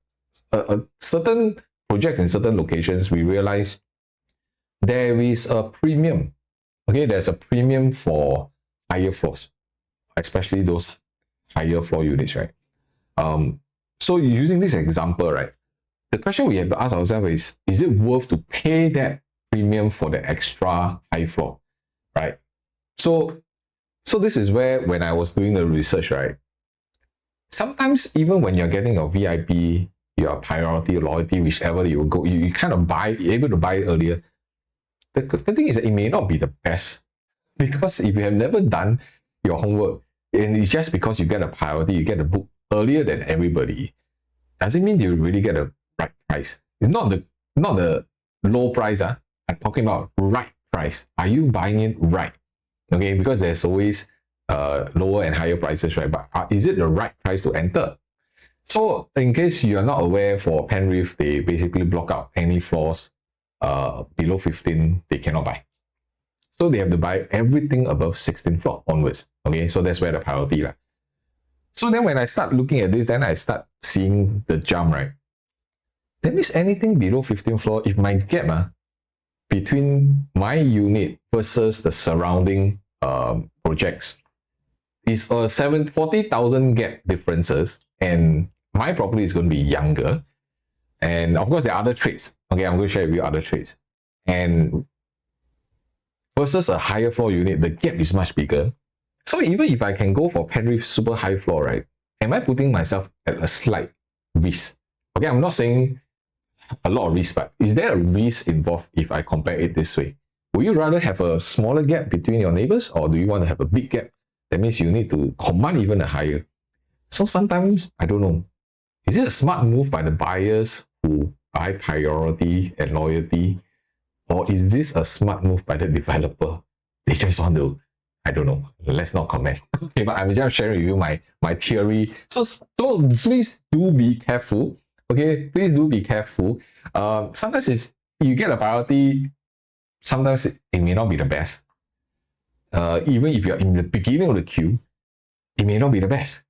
certain projects in certain locations, we realize there is a premium. Okay, there's a premium for higher floors, especially those higher floor units, right? So using this example, right, the question we have to ask ourselves is it worth to pay that premium for the extra high floor, right? So this is where, when I was doing the research, right, sometimes even when you're getting your VIP, your priority, loyalty, whichever you go, you kind of able to buy it earlier. The thing is that it may not be the best, because if you have never done your homework and it's just because you get a priority, you get a book earlier than everybody, doesn't mean you really get a right price. It's not the low price. I'm talking about right price. Are you buying it right? Okay, because there's always lower and higher prices, right? But is it the right price to enter? So in case you are not aware, for Penrith, they basically block out any floors below 15, they cannot buy. So they have to buy everything above 16th floor onwards. Okay, so that's where the priority is. So then when I start looking at this, then I start seeing the jump, right? That means anything below 15th floor, if my gap between my unit versus the surrounding projects is a 40,000 gap differences, and my property is going to be younger. And of course, there are other traits. Okay, I'm going to share with you other traits. And versus a higher floor unit, the gap is much bigger. So even if I can go for Penrith super high floor, right, am I putting myself at a slight risk? Okay, I'm not saying a lot of risk, but is there a risk involved if I compare it this way? Would you rather have a smaller gap between your neighbors, or do you want to have a big gap? That means you need to command even a higher. So sometimes, I don't know, is it a smart move by the buyers who buy priority and loyalty? Or is this a smart move by the developer? They just want to, I don't know, let's not comment. Okay, but I'm just sharing with you my theory. So please do be careful. Okay, please do be careful. Sometimes you get a priority, sometimes it may not be the best. Even if you're in the beginning of the queue, it may not be the best.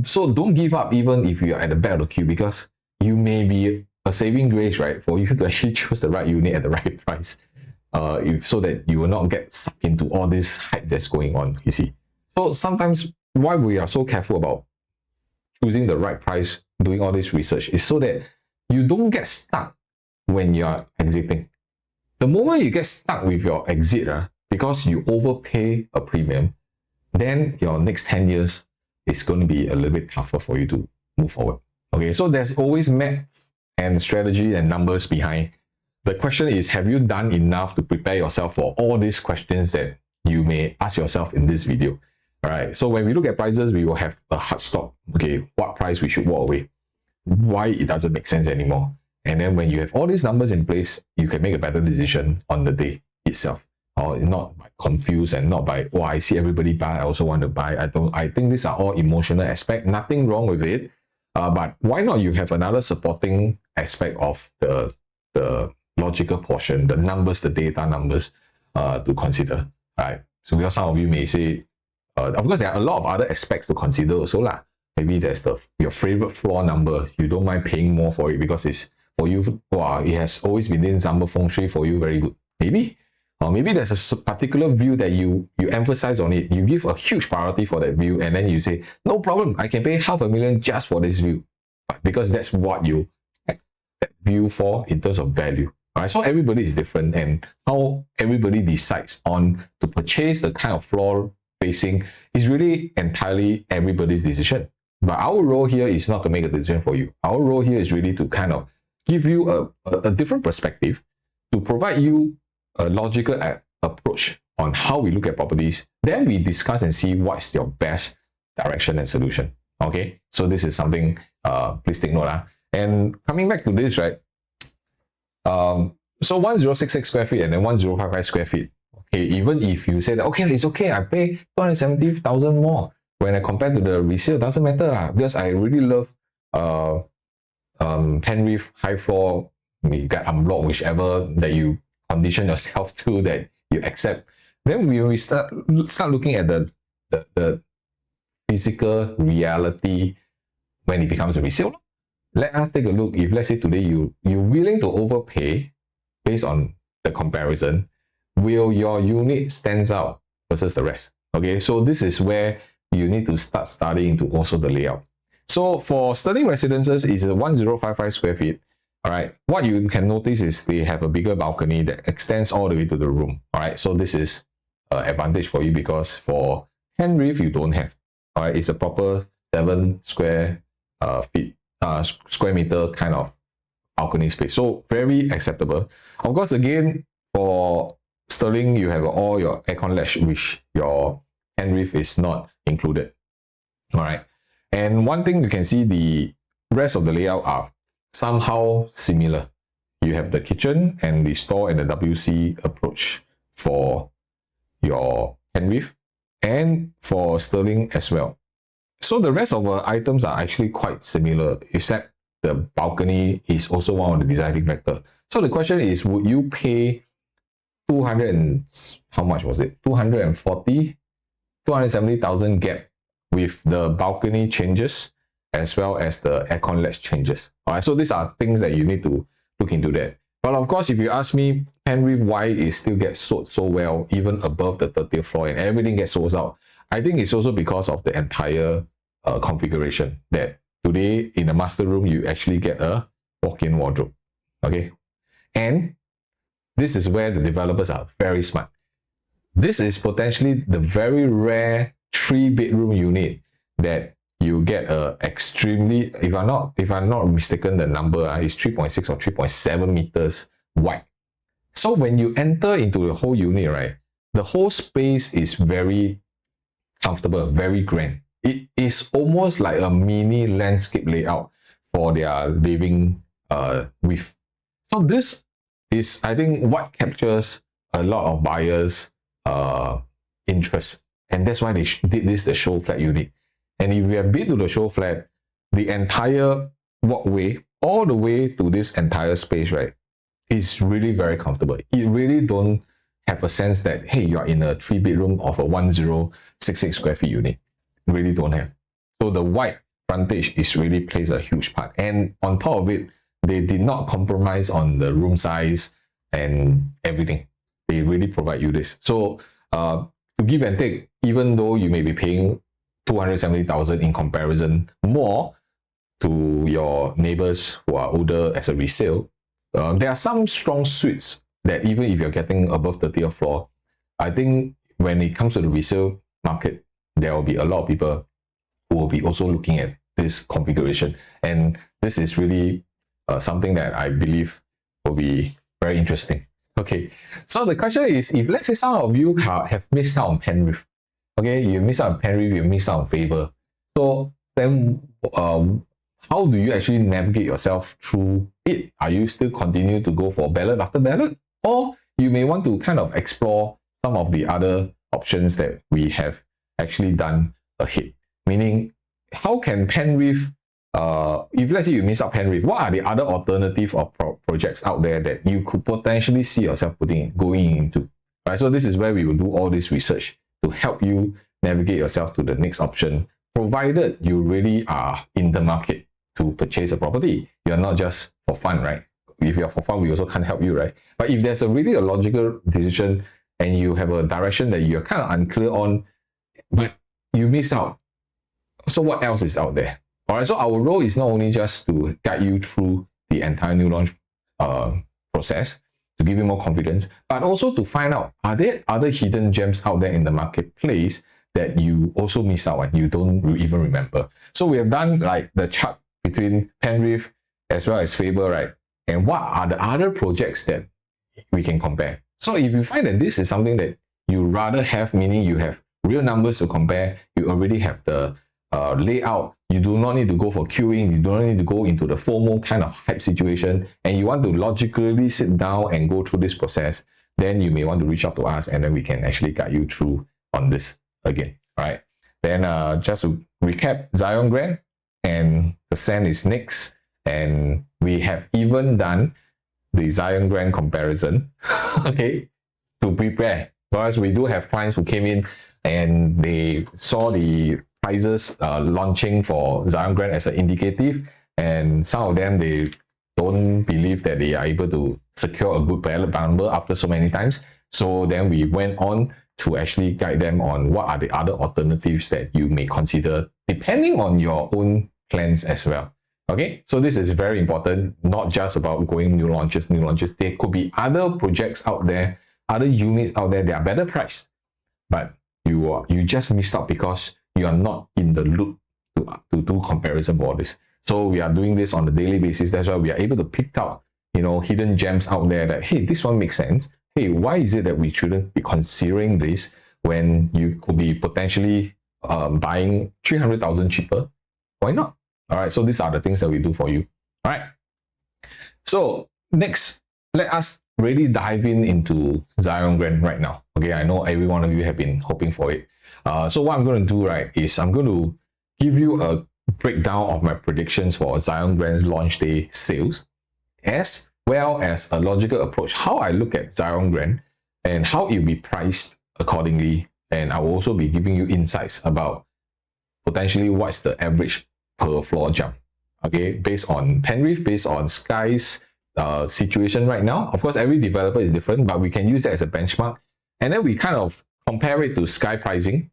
So don't give up even if you're at the back of the queue, because you may be a saving grace, right, for you to actually choose the right unit at the right price, so that you will not get sucked into all this hype that's going on, you see. So sometimes why we are so careful about choosing the right price, doing all this research, is so that you don't get stuck when you're exiting. The moment you get stuck with your exit, because you overpay a premium, then your next 10 years is going to be a little bit tougher for you to move forward. Okay, so there's always math and strategy and numbers behind. The question is, have you done enough to prepare yourself for all these questions that you may ask yourself in this video? All right, so when we look at prices, we will have a hard stop. Okay, what price we should walk away, why it doesn't make sense anymore. And then when you have all these numbers in place, you can make a better decision on the day itself, or not by confused and not by, oh, I see everybody buy, I also want to buy. I think these are all emotional aspect, nothing wrong with it. But why not you have another supporting aspect of the logical portion, the numbers, the data numbers to consider, right? So because some of you may say, of course, there are a lot of other aspects to consider also lah. Maybe there's your favorite floor number. You don't mind paying more for it because it's for you. Wow, it has always been in number feng shui for you, very good. Maybe, or maybe there's a particular view that you emphasize on it. You give a huge priority for that view, and then you say, no problem, I can pay $500,000 just for this view, because that's what you that view for in terms of value. All right, so everybody is different, and how everybody decides on to purchase the kind of floor facing is really entirely everybody's decision. But our role here is not to make a decision for you. Our role here is really to kind of give you a different perspective, to provide you a logical approach on how we look at properties. Then we discuss and see what's your best direction and solution. Okay, so this is something, please take note. And coming back to this, right? So 1066 square feet and then 1055 square feet. Okay, even if you say that, okay, it's okay, I pay 270,000 more when I compare to the resale, doesn't matter because I really love Penrith high floor, you get unblock, whichever that you condition yourself to that you accept. Then we start looking at the physical reality when it becomes a resale. Let us take a look. If let's say today you're willing to overpay based on the comparison, will your unit stands out versus the rest? Okay, so this is where you need to start studying into also the layout. So for Sterling Residences, it's a 1055 square feet. All right, what you can notice is they have a bigger balcony that extends all the way to the room. All right, so this is an advantage for you because for Penrith, you don't have. All right, it's a proper 7 square square meter kind of balcony space. So very acceptable. Of course, again, for Sterling, you have all your aircon latch, which your Penrith is not included. All right. And one thing you can see, the rest of the layout are somehow similar. You have the kitchen and the store and the WC approach for your Penrith and for Sterling as well. So the rest of the items are actually quite similar, except the balcony is also one of the deciding factor. So the question is, would you pay 200 and how much was it? 270,000 gap with the balcony changes as well as the aircon latch changes. All right, so these are things that you need to look into that. But of course, if you ask me, Penrith, why it still gets sold so well, even above the 30th floor and everything gets sold out, I think it's also because of the entire configuration that today in the master room, you actually get a walk-in wardrobe. Okay, and this is where the developers are very smart. This is potentially the very rare 3-bedroom unit that you get a extremely, if I'm not mistaken, the number is 3.6 or 3.7 meters wide. So when you enter into the whole unit, right, the whole space is very comfortable, very grand. It is almost like a mini landscape layout for their living with. So this is, I think, what captures a lot of buyers' interest. And that's why they did this, the show flat unit. And if you have been to the show flat, the entire walkway, all the way to this entire space, right, is really very comfortable. You really don't have a sense that, hey, you're in a 3-bedroom of a 1066 square feet unit. Really don't have. So the wide frontage is really plays a huge part. And on top of it, they did not compromise on the room size and everything. They really provide you this. So to give and take, even though you may be paying 270,000 in comparison more to your neighbors who are older as a resale, there are some strong suites that even if you're getting above 30th floor, I think when it comes to the resale market, there will be a lot of people who will be also looking at this configuration. And this is really something that I believe will be very interesting. Okay, so the question is, if let's say some of you have missed out on Penrith, okay, you missed out on Penrith, you missed out on Faber. So then how do you actually navigate yourself through it? Are you still continue to go for ballot after ballot? Or you may want to kind of explore some of the other options that we have actually done ahead. Meaning, how can Penrith, if let's say you miss out Penrith, what are the other alternative or projects out there that you could potentially see yourself going into? Right, so this is where we will do all this research to help you navigate yourself to the next option, provided you really are in the market to purchase a property. You're not just for fun, right? If you're for fun, we also can't help you, right? But if there's a really logical decision and you have a direction that you're kind of unclear on, but you miss out, so what else is out there? All right, so our role is not only just to guide you through the entire new launch process, to give you more confidence, but also to find out, are there other hidden gems out there in the marketplace that you also miss out and you don't even remember? So we have done like the chart between Penrith as well as Faber, right? And what are the other projects that we can compare? So if you find that this is something that you rather have, meaning you have real numbers to compare, you already have the layout, you do not need to go for queuing, you don't need to go into the FOMO kind of hype situation, and you want to logically sit down and go through this process, then you may want to reach out to us and then we can actually guide you through on this again. All right. Then just to recap, Zyon Grand and the Sand is next, and we have even done the Zyon Grand comparison, okay, to prepare. Because we do have clients who came in and they saw the prices launching for Zyon Grand as an indicative, and some of them, they don't believe that they are able to secure a good ballot number after so many times. So then we went on to actually guide them on what are the other alternatives that you may consider depending on your own plans as well. Okay, so this is very important, not just about going new launches. There could be other projects out there, other units out there that are better priced, but you just missed out because you are not in the loop to do comparison for this. So we are doing this on a daily basis. That's why we are able to pick out, hidden gems out there that, hey, this one makes sense. Hey, why is it that we shouldn't be considering this when you could be potentially buying 300,000 cheaper? Why not? All right, so these are the things that we do for you. All right. So next, let us really dive into Zyon Grand right now. Okay, I know every one of you have been hoping for it. So what I'm going to do, right, is I'm going to give you a breakdown of my predictions for Zyon Grand's launch day sales, as well as a logical approach, how I look at Zyon Grand and how it will be priced accordingly. And I will also be giving you insights about potentially what's the average per floor jump, okay, based on Penrith, based on Skye's situation right now. Of course, every developer is different, but we can use that as a benchmark. And then we kind of compare it to Skye pricing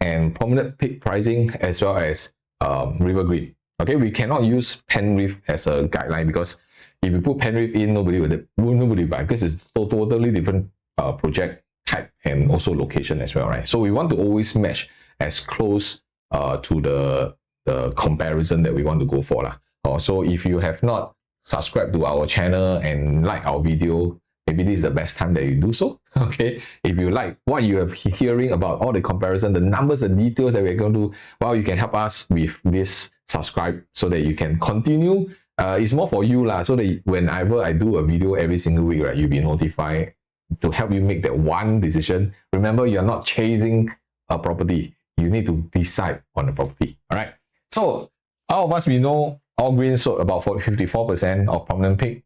and Promenade Peak pricing, as well as Rivergreen. Okay, we cannot use Penrith as a guideline, because if you put Penrith in, nobody will buy, because it's totally different project type and also location as well, right? So we want to always match as close to the comparison that we want to go for lah. So if you have not subscribed to our channel and like our video, maybe this is the best time that you do so. Okay, if you like what you are hearing about all the comparison, the numbers, the details that we're going to do, well, you can help us with this subscribe so that you can continue. It's more for you lah, so that whenever I do a video every single week, right, you'll be notified to help you make that one decision. Remember, you're not chasing a property. You need to decide on the property. All right. So all of us, we know All Green sold about 54% of Promenade Peak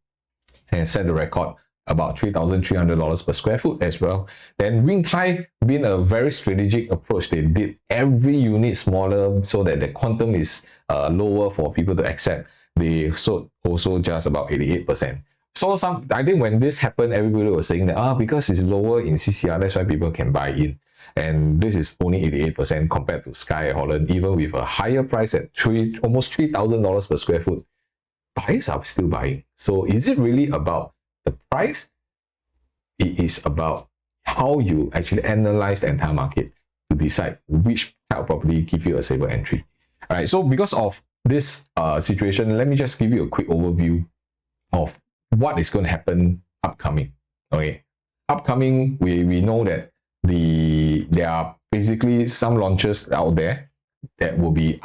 and set the record about $3,300 per square foot as well. Then Wing Tai, being a very strategic approach, they did every unit smaller so that the quantum is lower for people to accept. They sold also just about 88%. So I think when this happened, everybody was saying that because it's lower in CCR, that's why people can buy in. And this is only 88% compared to Skye Holland, even with a higher price at almost $3,000 per square foot. Buyers are still buying. So is it really about the price? It is about how you actually analyze the entire market to decide which type of property give you a safer entry. All right, so because of this situation, let me just give you a quick overview of what is going to happen upcoming. Okay, upcoming, we know that there are basically some launches out there that will be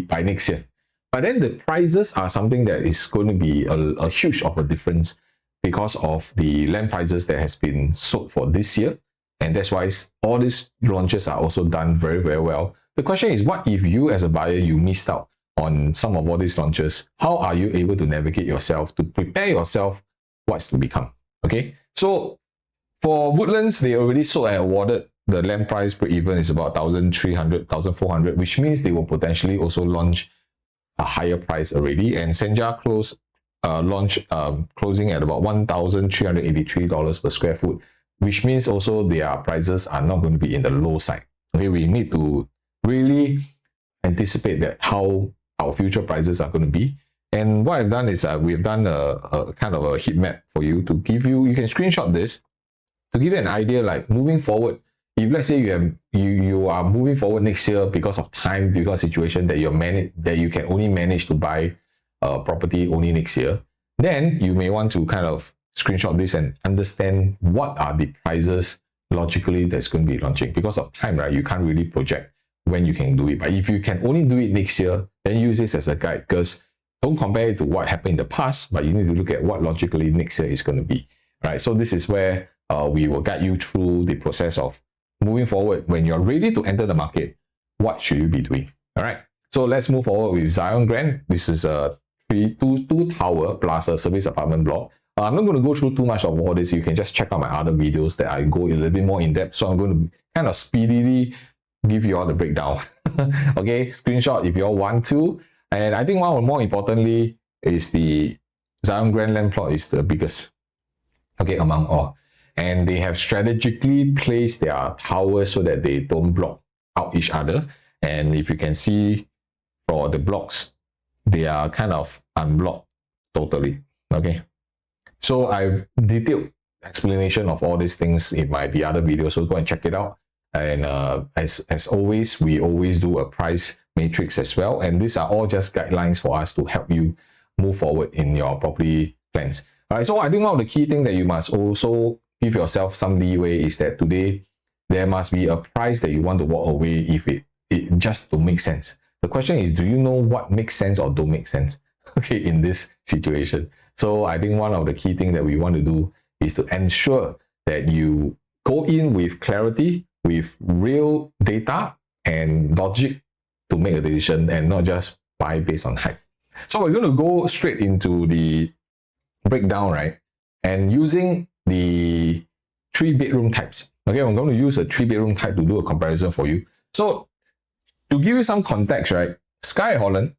by next year. But then the prices are something that is going to be a huge of a difference because of the land prices that has been sold for this year. And that's why all these launches are also done very, very well. The question is, what if you as a buyer, you missed out on some of all these launches? How are you able to navigate yourself to prepare yourself what's to become? Okay, so for Woodlands, they already sold and awarded the land price per even is about 1,300, 1,400, which means they will potentially also launch a higher price already. And Cindior closing at about $1,383 per square foot, which means also their prices are not going to be in the low side. Okay, we need to really anticipate that how our future prices are going to be. And what I've done is we've done a kind of a heat map for you to give you, you can screenshot this to give you an idea, like moving forward. If let's say you are moving forward next year because of time, because of situation that you can only manage to buy a property only next year, then you may want to kind of screenshot this and understand what are the prices logically that's going to be launching. Because of time, right, you can't really project when you can do it. But if you can only do it next year, then use this as a guide, because don't compare it to what happened in the past, but you need to look at what logically next year is going to be. Right, so this is where we will guide you through the process of moving forward. When you're ready to enter the market, what should you be doing? All right, so let's move forward with Zyon Grand. This is a two tower plus a service apartment block. I'm not going to go through too much of all this. You can just check out my other videos that I go a little bit more in depth. So I'm going to kind of speedily give you all the breakdown. Okay, screenshot if you all want to. And I think more importantly is the Zyon Grand land plot is the biggest, okay, among all. And they have strategically placed their towers so that they don't block out each other. And if you can see for the blocks, they are kind of unblocked totally. Okay, so I've detailed explanation of all these things in the other video, so go and check it out. And as always, we always do a price matrix as well, and these are all just guidelines for us to help you move forward in your property plans. All right, so I think one of the key things that you must also give yourself some leeway is that today there must be a price that you want to walk away if it just to make sense. The question is, do you know what makes sense or don't make sense, okay, in this situation? So I think one of the key things that we want to do is to ensure that you go in with clarity, with real data and logic to make a decision, and not just buy based on hype. So we're going to go straight into the breakdown, right? And using the 3-bedroom types. Okay, I'm going to use a 3-bedroom type to do a comparison for you. So to give you some context, right? Skye Holland,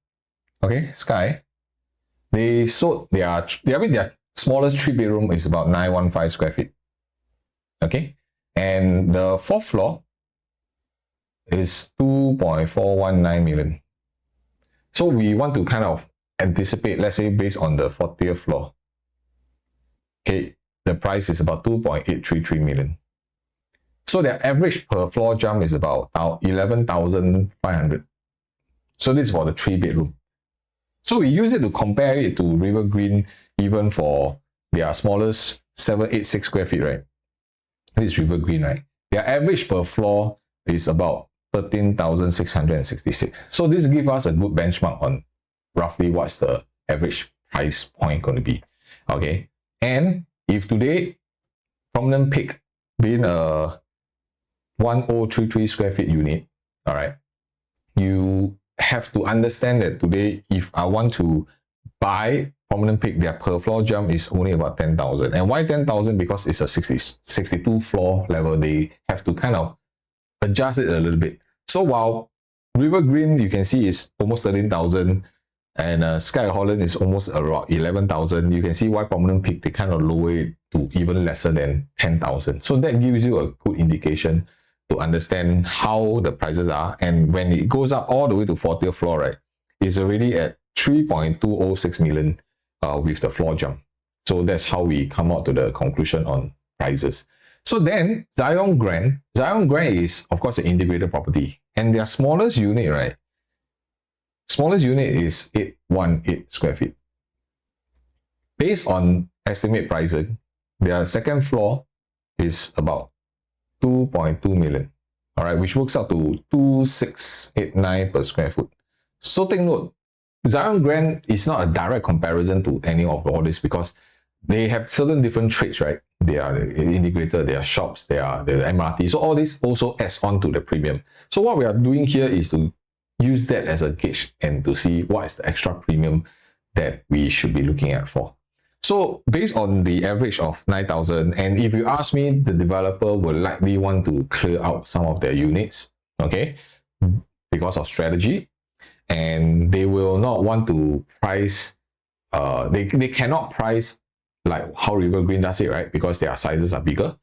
okay, Skye, they sold their smallest 3-bedroom is about 915 square feet. Okay, and the 4th floor is 2.419 million. So we want to kind of anticipate, let's say based on the 40th floor, okay, the price is about 2.833 million. So their average per floor jump is about 11,500. So this is for the 3-bedroom. So we use it to compare it to Rivergreen, even for their smallest 786 square feet, right? This is Rivergreen, right? Their average per floor is about 13,666. So this gives us a good benchmark on roughly what's the average price point going to be. Okay, and if today Promenade Peak being a 1033 square feet unit, all right, you have to understand that today, if I want to buy Promenade Peak, their per floor jump is only about 10,000. And why 10,000? Because it's a 62 floor level. They have to kind of adjust it a little bit. So while Rivergreen, you can see, is almost 13,000, and Skye Holland is almost around 11,000. You can see why Promenade Peak, they kind of lower it to even lesser than 10,000. So that gives you a good indication to understand how the prices are. And when it goes up all the way to 40th floor, right, it's already at 3.206 million with the floor jump. So that's how we come out to the conclusion on prices. So then Zyon Grand is of course an integrated property, and their smallest unit, right? Smallest unit is 818 square feet. Based on estimate pricing, their second floor is about 2.2 million. All right, which works out to 2689 per square foot. So take note, Zyon Grand is not a direct comparison to any of all this because they have certain different traits, right? They are integrated, they are shops, they are the MRT. So all this also adds on to the premium. So what we are doing here is to use that as a gauge and to see what is the extra premium that we should be looking at for. So based on the average of 9,000, and if you ask me, the developer will likely want to clear out some of their units, okay, because of strategy, and they will not want to price, they cannot price like how Rivergreen does it, right? Because their sizes are bigger.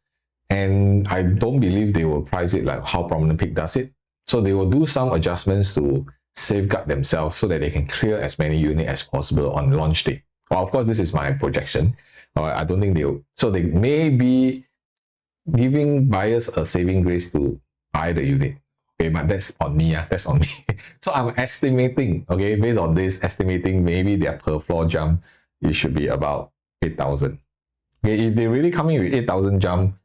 And I don't believe they will price it like how Promenade Peak does it. So they will do some adjustments to safeguard themselves so that they can clear as many units as possible on launch day. Well, of course, this is my projection. I don't think they'll, so they may be giving buyers a saving grace to buy the unit. Okay, but that's on me, that's on me. So I'm estimating, okay, based on this, estimating maybe their per floor jump, it should be about 8,000. Okay, if they really come in with 8,000 jump,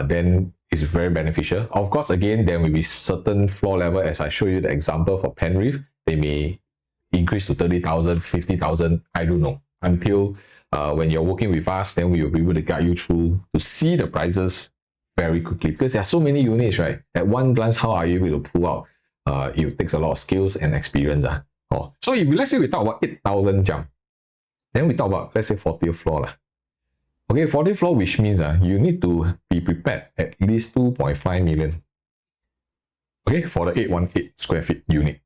then it's very beneficial. Of course, again, there will be certain floor level, as I show you the example for Penrith, they may increase to 30,000, 50,000, I don't know. Until when you're working with us, then we will be able to guide you through to see the prices very quickly, because there are so many units, right? At one glance, how are you able to pull out? It takes a lot of skills and experience. So if let's say we talk about 8,000 jump, then we talk about, let's say, 40th floor. Okay, 40th floor, which means you need to be prepared at least 2.5 million. Okay, for the 818 square feet unit.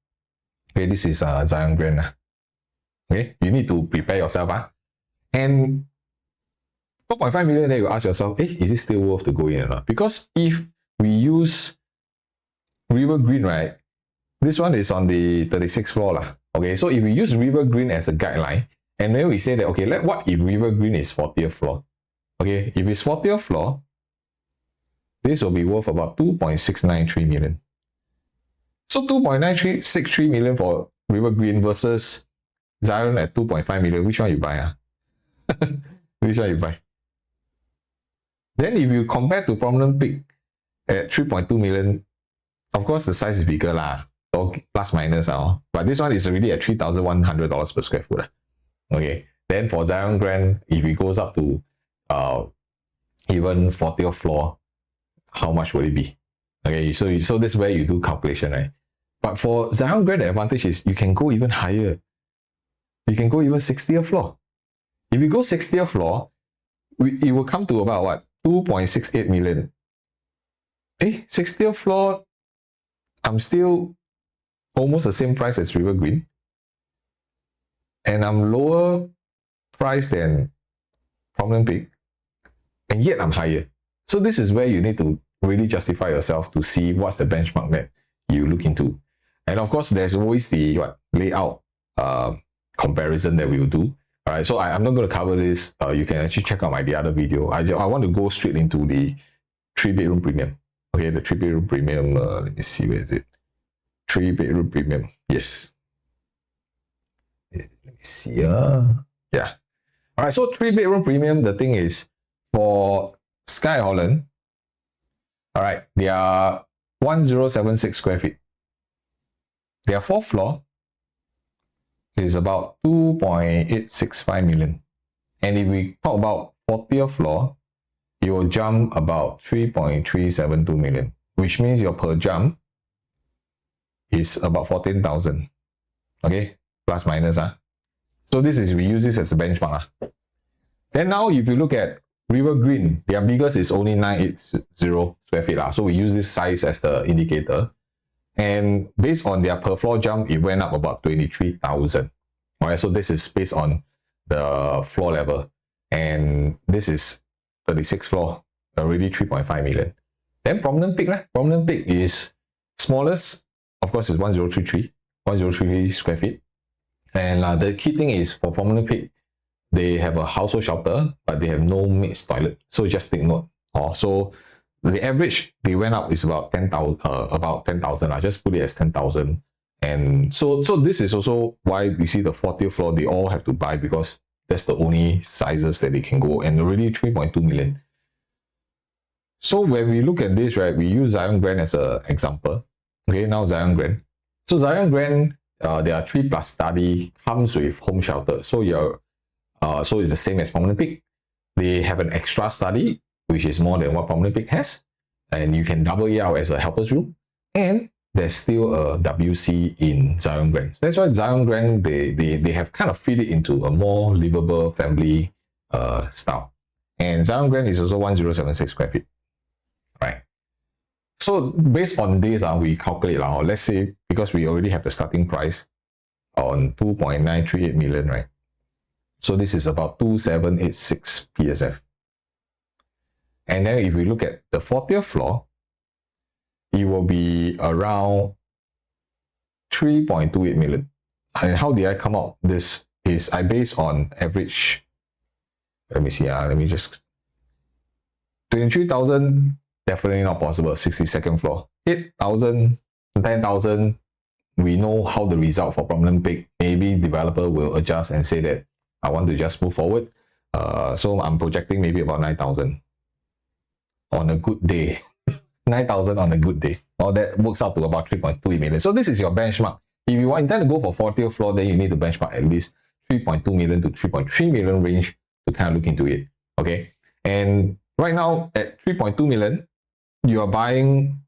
Okay, this is Zyon Grand. Okay, you need to prepare yourself. And 2.5 million, then you ask yourself, hey, is it still worth to go in or not? Because if we use Rivergreen, right, this one is on the 36th floor. Okay, so if we use Rivergreen as a guideline, and then we say that, okay, what if Rivergreen is 40th floor? Okay, if it's 40th floor, this will be worth about 2.693 million. So 2.963 million for Rivergreen versus Zyon at 2.5 million. Which one you buy? Which one you buy? Then if you compare to Promenade Peak at 3.2 million, of course the size is bigger or plus minus. But this one is already at $3,100 per square foot. Okay. Then for Zyon Grand, if it goes up to even 40th floor, how much will it be? Okay, so this is where you do calculation, right? But for Zyon Grand, the advantage is you can go even higher. You can go even 60th floor. If you go 60th floor, it will come to about what? 2.68 million. 60th floor, I'm still almost the same price as Rivergreen. And I'm lower price than Promenade Peak. And yet I'm higher. So this is where you need to really justify yourself to see what's the benchmark that you look into. And of course, there's always the layout comparison that we will do. All right, so I'm not going to cover this. You can actually check out the other video. I want to go straight into the 3-bedroom premium. Okay, the 3-bedroom premium. Let me see, where is it? 3-bedroom premium. Yes. Let me see. Yeah. All right, so 3-bedroom premium. The thing is, for Skye Holland, all right, they are 1076 square feet. Their 4th floor is about 2.865 million. And if we talk about 40th floor, it will jump about 3.372 million, which means your per jump is about 14,000. Okay, plus minus. So this is, we use this as a benchmark. Then now, if you look at Rivergreen, their biggest is only 980 square feet. So we use this size as the indicator. And based on their per floor jump, it went up about 23,000. All right, so this is based on the floor level. And this is 36th floor, already 3.5 million. Then Promenade Peak, Promenade Peak is smallest, of course, is 1033 square feet. And the key thing is for Promenade Peak, they have a household shelter, but they have no mixed toilet. So just take note, So the average they went up is about 10,000. About 10,000. I just put it as 10,000. And so this is also why you see the 40th floor they all have to buy, because that's the only sizes that they can go, and already 3.2 million. So when we look at this, right, we use Zyon Grand as an example. Okay, now Zyon Grand. So Zyon Grand, there are 3+ study, comes with home shelter. So so it's the same as Promenade Peak. They have an extra study, which is more than what Promenade Peak has, and you can double it out as a helper's room. And there's still a WC in Zyon Grand. That's why Zyon Grand, they have kind of fit it into a more livable family style. And Zyon Grand is also 1076 square feet. Right. So based on this, we calculate, let's say, because we already have the starting price on 2.938 million, right? So this is about 2786 PSF. And then if we look at the 40th floor, it will be around 3.28 million. And how did I come up? This is I base on average. Let me see. Let me just 23,000. Definitely not possible. 62nd floor. 8,000, 10,000. We know how the result for Promenade Peak. Maybe developer will adjust and say that I want to just move forward. So I'm projecting maybe about 9,000 on a good day. 9,000 on a good day. Well, that works out to about 3.2 million. So this is your benchmark. If you intend to go for 40th floor, then you need to benchmark at least 3.2 million to 3.3 million range to kind of look into it. Okay. And right now at 3.2 million, you are buying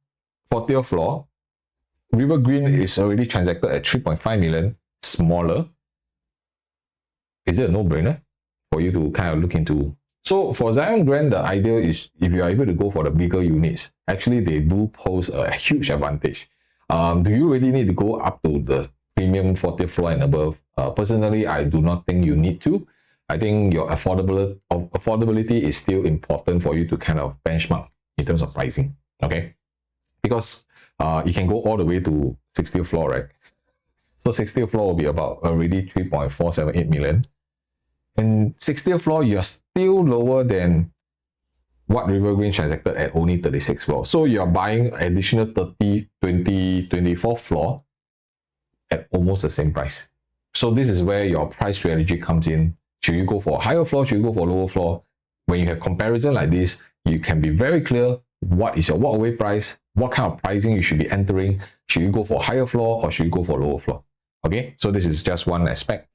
40th floor. Rivergreen is already transacted at 3.5 million, smaller. Is it a no-brainer for you to kind of look into? So for Zyon Grand, the idea is if you are able to go for the bigger units, actually they do pose a huge advantage. Do you really need to go up to the premium 40th floor and above? Personally, I do not think you need to. I think your affordability is still important for you to kind of benchmark in terms of pricing, okay? Because you can go all the way to 60th floor, right? So 60th floor will be about already 3.478 million. And 60th floor, you're still lower than what Rivergreen transacted at only 36th floor. So you're buying additional 30, 20, 24th floor at almost the same price. So this is where your price strategy comes in. Should you go for a higher floor? Should you go for a lower floor? When you have comparison like this, you can be very clear what is your walkaway price, what kind of pricing you should be entering. Should you go for a higher floor or should you go for a lower floor? Okay, so this is just one aspect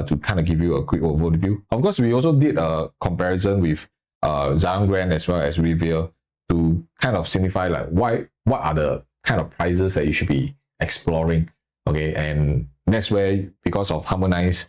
to kind of give you a quick overview. Of course, we also did a comparison with Zyon Grand as well as Rivier to kind of signify like what are the kind of prices that you should be exploring. Okay, and that's where, because of Harmonize,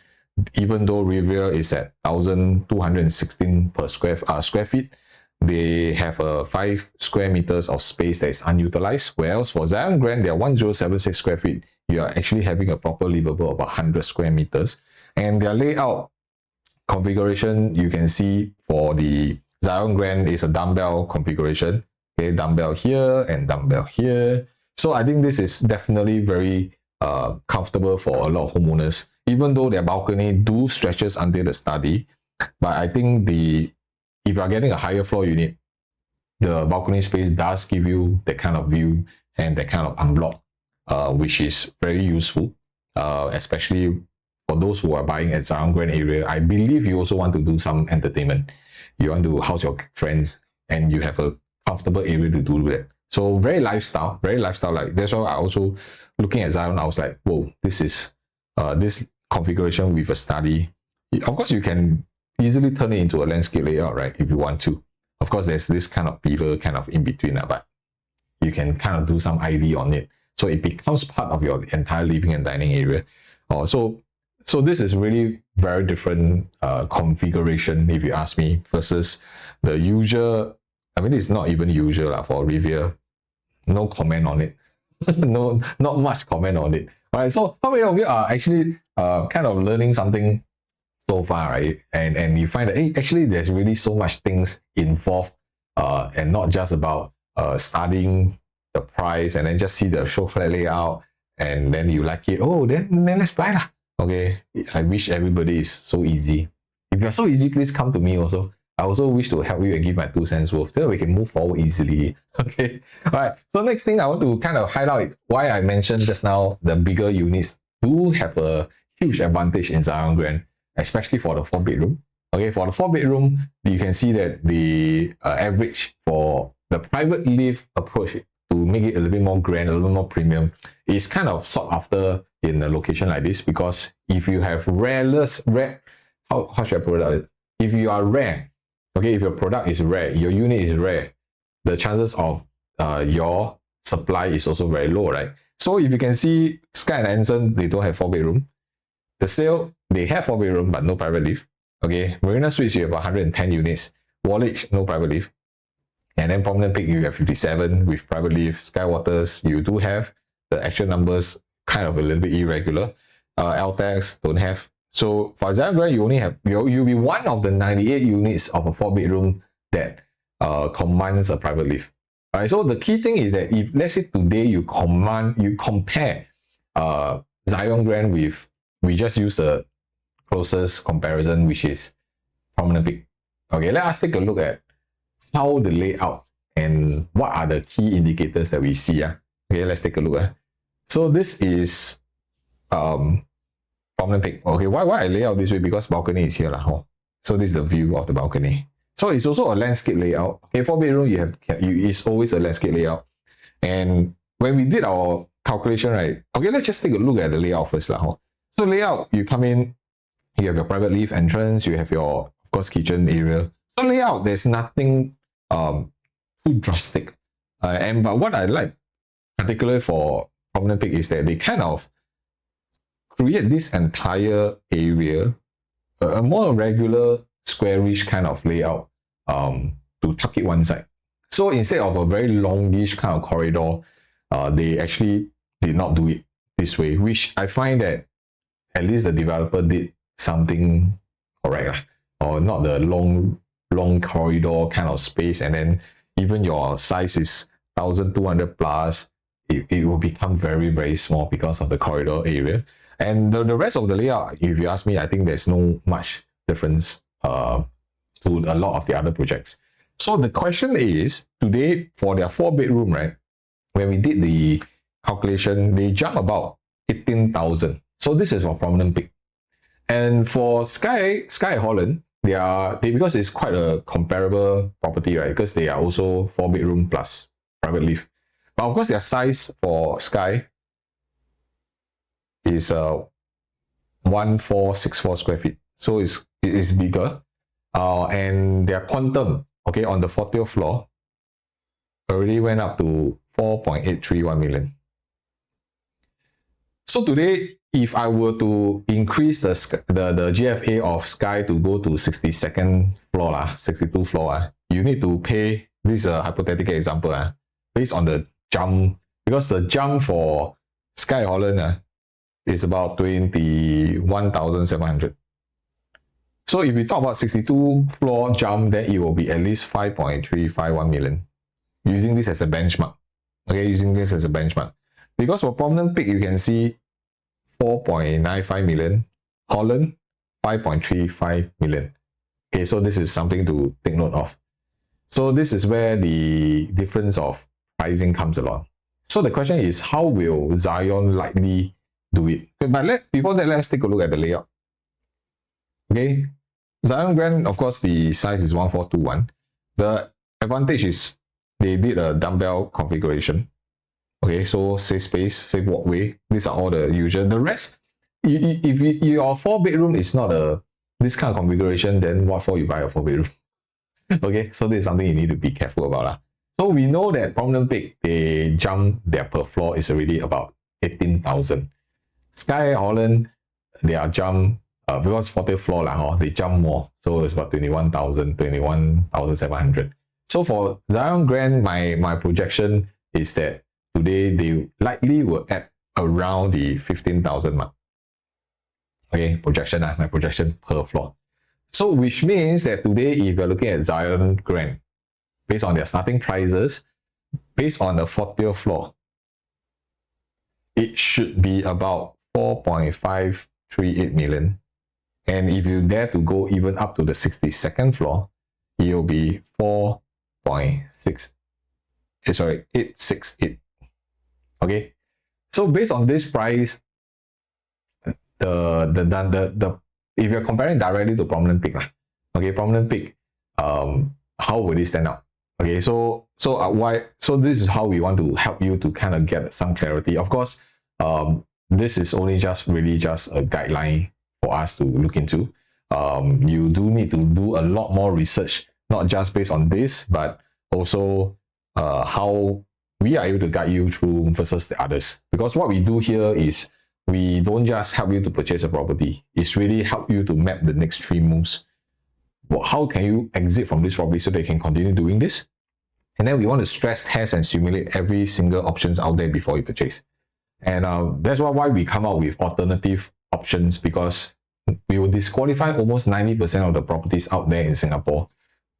even though Rivier is at 1,216 per square feet, they have a 5 square meters of space that is unutilized. Whereas for Zyon Grand, they are 1,076 square feet. You are actually having a proper livable about 100 square meters. And their layout configuration, you can see for the Zyon Grand is a dumbbell configuration. Okay, dumbbell here and dumbbell here. So I think this is definitely very comfortable for a lot of homeowners, even though their balcony do stretches until the study. But I think if you are getting a higher floor unit, the balcony space does give you that kind of view and that kind of unblock, which is very useful, especially for those who are buying at Zyon Grand area. I believe you also want to do some entertainment. You want to house your friends and you have a comfortable area to do that. So very lifestyle. Like that's why I also looking at Zyon, I was like, whoa, this is this configuration with a study. Of course, you can easily turn it into a landscape layout, right? If you want to. Of course, there's this kind of pillar kind of in between, but you can kind of do some ID on it. So it becomes part of your entire living and dining area. So this is really very different configuration, if you ask me, versus the usual. I mean, it's not even usual for Rivier. No comment on it. No, not much comment on it. All right. So how many of you are actually kind of learning something so far, right? And you find that, hey, actually there's really so much things involved, and not just about studying the price and then just see the show flat layout and then you like it. Oh, then let's buy lah. Okay. I wish everybody is so easy. If you're so easy, please come to me also. I also wish to help you and give my 2 cents worth so that we can move forward easily. Okay. All right. So next thing I want to kind of highlight why I mentioned just now the bigger units do have a huge advantage in Zyon Grand, especially for the 4-bedroom. Okay, for the 4-bedroom, you can see that the average for the private lift approach to make it a little bit more grand, a little bit more premium, is kind of sought after in a location like this, because if you have how should I put it? If you are rare, okay, if your product is rare, your unit is rare, the chances of your supply is also very low, right? So if you can see, Skye and Anson, they don't have 4-bedroom. The sale, they have 4-bedroom, but no private lift. Okay, Marina Suites, you have 110 units. Woolwich, no private lift. And then Promenade Peak, you have 57 with private lift. Skye Waters, you do have. The actual numbers kind of a little bit irregular. LTEX, don't have. So for Zyon Grand, you only have, you'll be one of the 98 units of a 4-bedroom that commands a private lift. All right, so the key thing is that if, let's say today you compare Zyon Grand with, we just use the closest comparison, which is Promenade Peak. Okay, let us take a look at how the layout and what are the key indicators that we see. Okay, let's take a look. So this is Promenade Peak. Okay, why I lay out this way? Because balcony is here. So this is the view of the balcony. So it's also a landscape layout. Okay, 4-bedroom, it's always a landscape layout. And when we did our calculation, right? Okay, let's just take a look at the layout first. So layout, you come in, you have your private lift entrance, you have your, of course, kitchen area. So layout, there's nothing too drastic. But what I like, particularly for Promenade Peak, is that they kind of create this entire area, a more regular squarish kind of layout to tuck it one side. So instead of a very longish kind of corridor, they actually did not do it this way, which I find that at least the developer did something correct, or not the long corridor kind of space, and then even your size is 1200 plus, it will become very, very small because of the corridor area. And the rest of the layout, if you ask me, I think there's no much difference to a lot of the other projects. So the question is, today for their 4-bedroom, right, when we did the calculation, they jump about 18,000. So this is for Promenade Peak. And for Skye Holland, because it's quite a comparable property, right? Because they are also 4-bedroom plus private lift. But of course, their size for Skye is 1464 square feet. So it is bigger. And their quantum, okay, on the 40th floor already went up to 4.831 million. So today, if I were to increase the GFA of Skye to go to 62nd floor, 62 floor, you need to pay, this is a hypothetical example, based on the jump, because the jump for Skye Holland is about 21,700. So if we talk about 62 floor jump, then it will be at least 5.351 million. Using this as a benchmark. Okay, using this as a benchmark. Because for Promenade Peak, you can see 4.95 million. Holland, 5.35 million. Okay, so this is something to take note of. So this is where the difference of pricing comes along. So the question is, how will Zyon likely do it? Okay, but before that, let's take a look at the layout. Okay, Zyon Grand, of course, the size is 1421. The advantage is they did a dumbbell configuration. Okay, so save space, save walkway. These are all the usual. The rest, if your 4-bedroom is not this kind of configuration, then what for you buy a 4-bedroom? Okay, so this is something you need to be careful about. So we know that Promenade Peak, they jump their per floor is already about 18,000. Skye Holland, they are jump because 40th floor they jump more, so it's about 21,700. So for Zyon Grand, my projection is that today they likely will add around the 15,000 mark. Okay, projection, my projection per floor. So which means that today, if you're looking at Zyon Grand, based on their starting prices, based on the 40th floor, it should be about 4.538 million. And if you dare to go even up to the 62nd floor, it will be 4.6. Sorry, 868. Okay. So based on this price, if you're comparing directly to Promenade Peak, okay, Promenade Peak, how would it stand out? Okay, so this is how we want to help you to kind of get some clarity. Of course, this is only really just a guideline for us to look into. You do need to do a lot more research, not just based on this, but also how we are able to guide you through versus the others. Because what we do here is we don't just help you to purchase a property. It's really help you to map the next 3 moves. Well, how can you exit from this property so they can continue doing this? And then we want to stress test and simulate every single options out there before you purchase. And that's why we come out with alternative options, because we will disqualify almost 90% of the properties out there in Singapore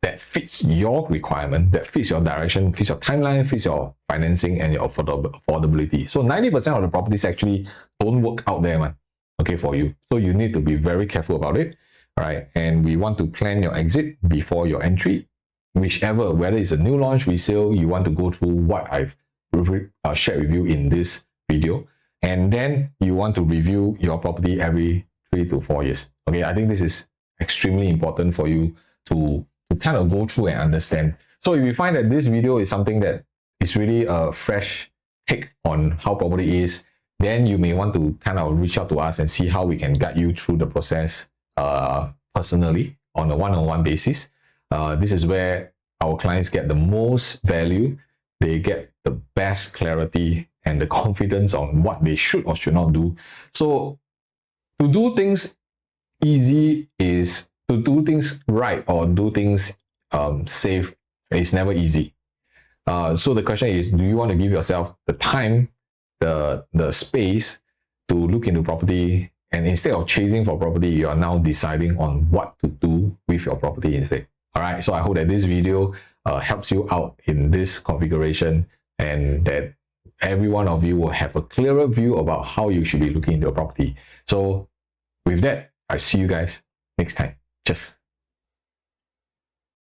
that fits your requirement, that fits your direction, fits your timeline, fits your financing and your affordability. So 90% of the properties actually don't work out there, man, okay, for you. So you need to be very careful about it, all right? And we want to plan your exit before your entry, whichever, whether it's a new launch, resale, you want to go through what I've shared with you in this video. And then you want to review your property every 3 to 4 years. Okay, I think this is extremely important for you to kind of go through and understand. So if you find that this video is something that is really a fresh take on how property is, then you may want to kind of reach out to us and see how we can guide you through the process personally on a one-on-one basis. This is where our clients get the most value. They get the best clarity and the confidence on what they should or should not do. So to do things easy is to do things right, or do things safe. It's never easy. So the question is, do you want to give yourself the time, the space to look into property, and instead of chasing for property, you are now deciding on what to do with your property instead? All right, so I hope that this video helps you out in this configuration, and that every one of you will have a clearer view about how you should be looking into your property. So with that, I see you guys next time. Cheers.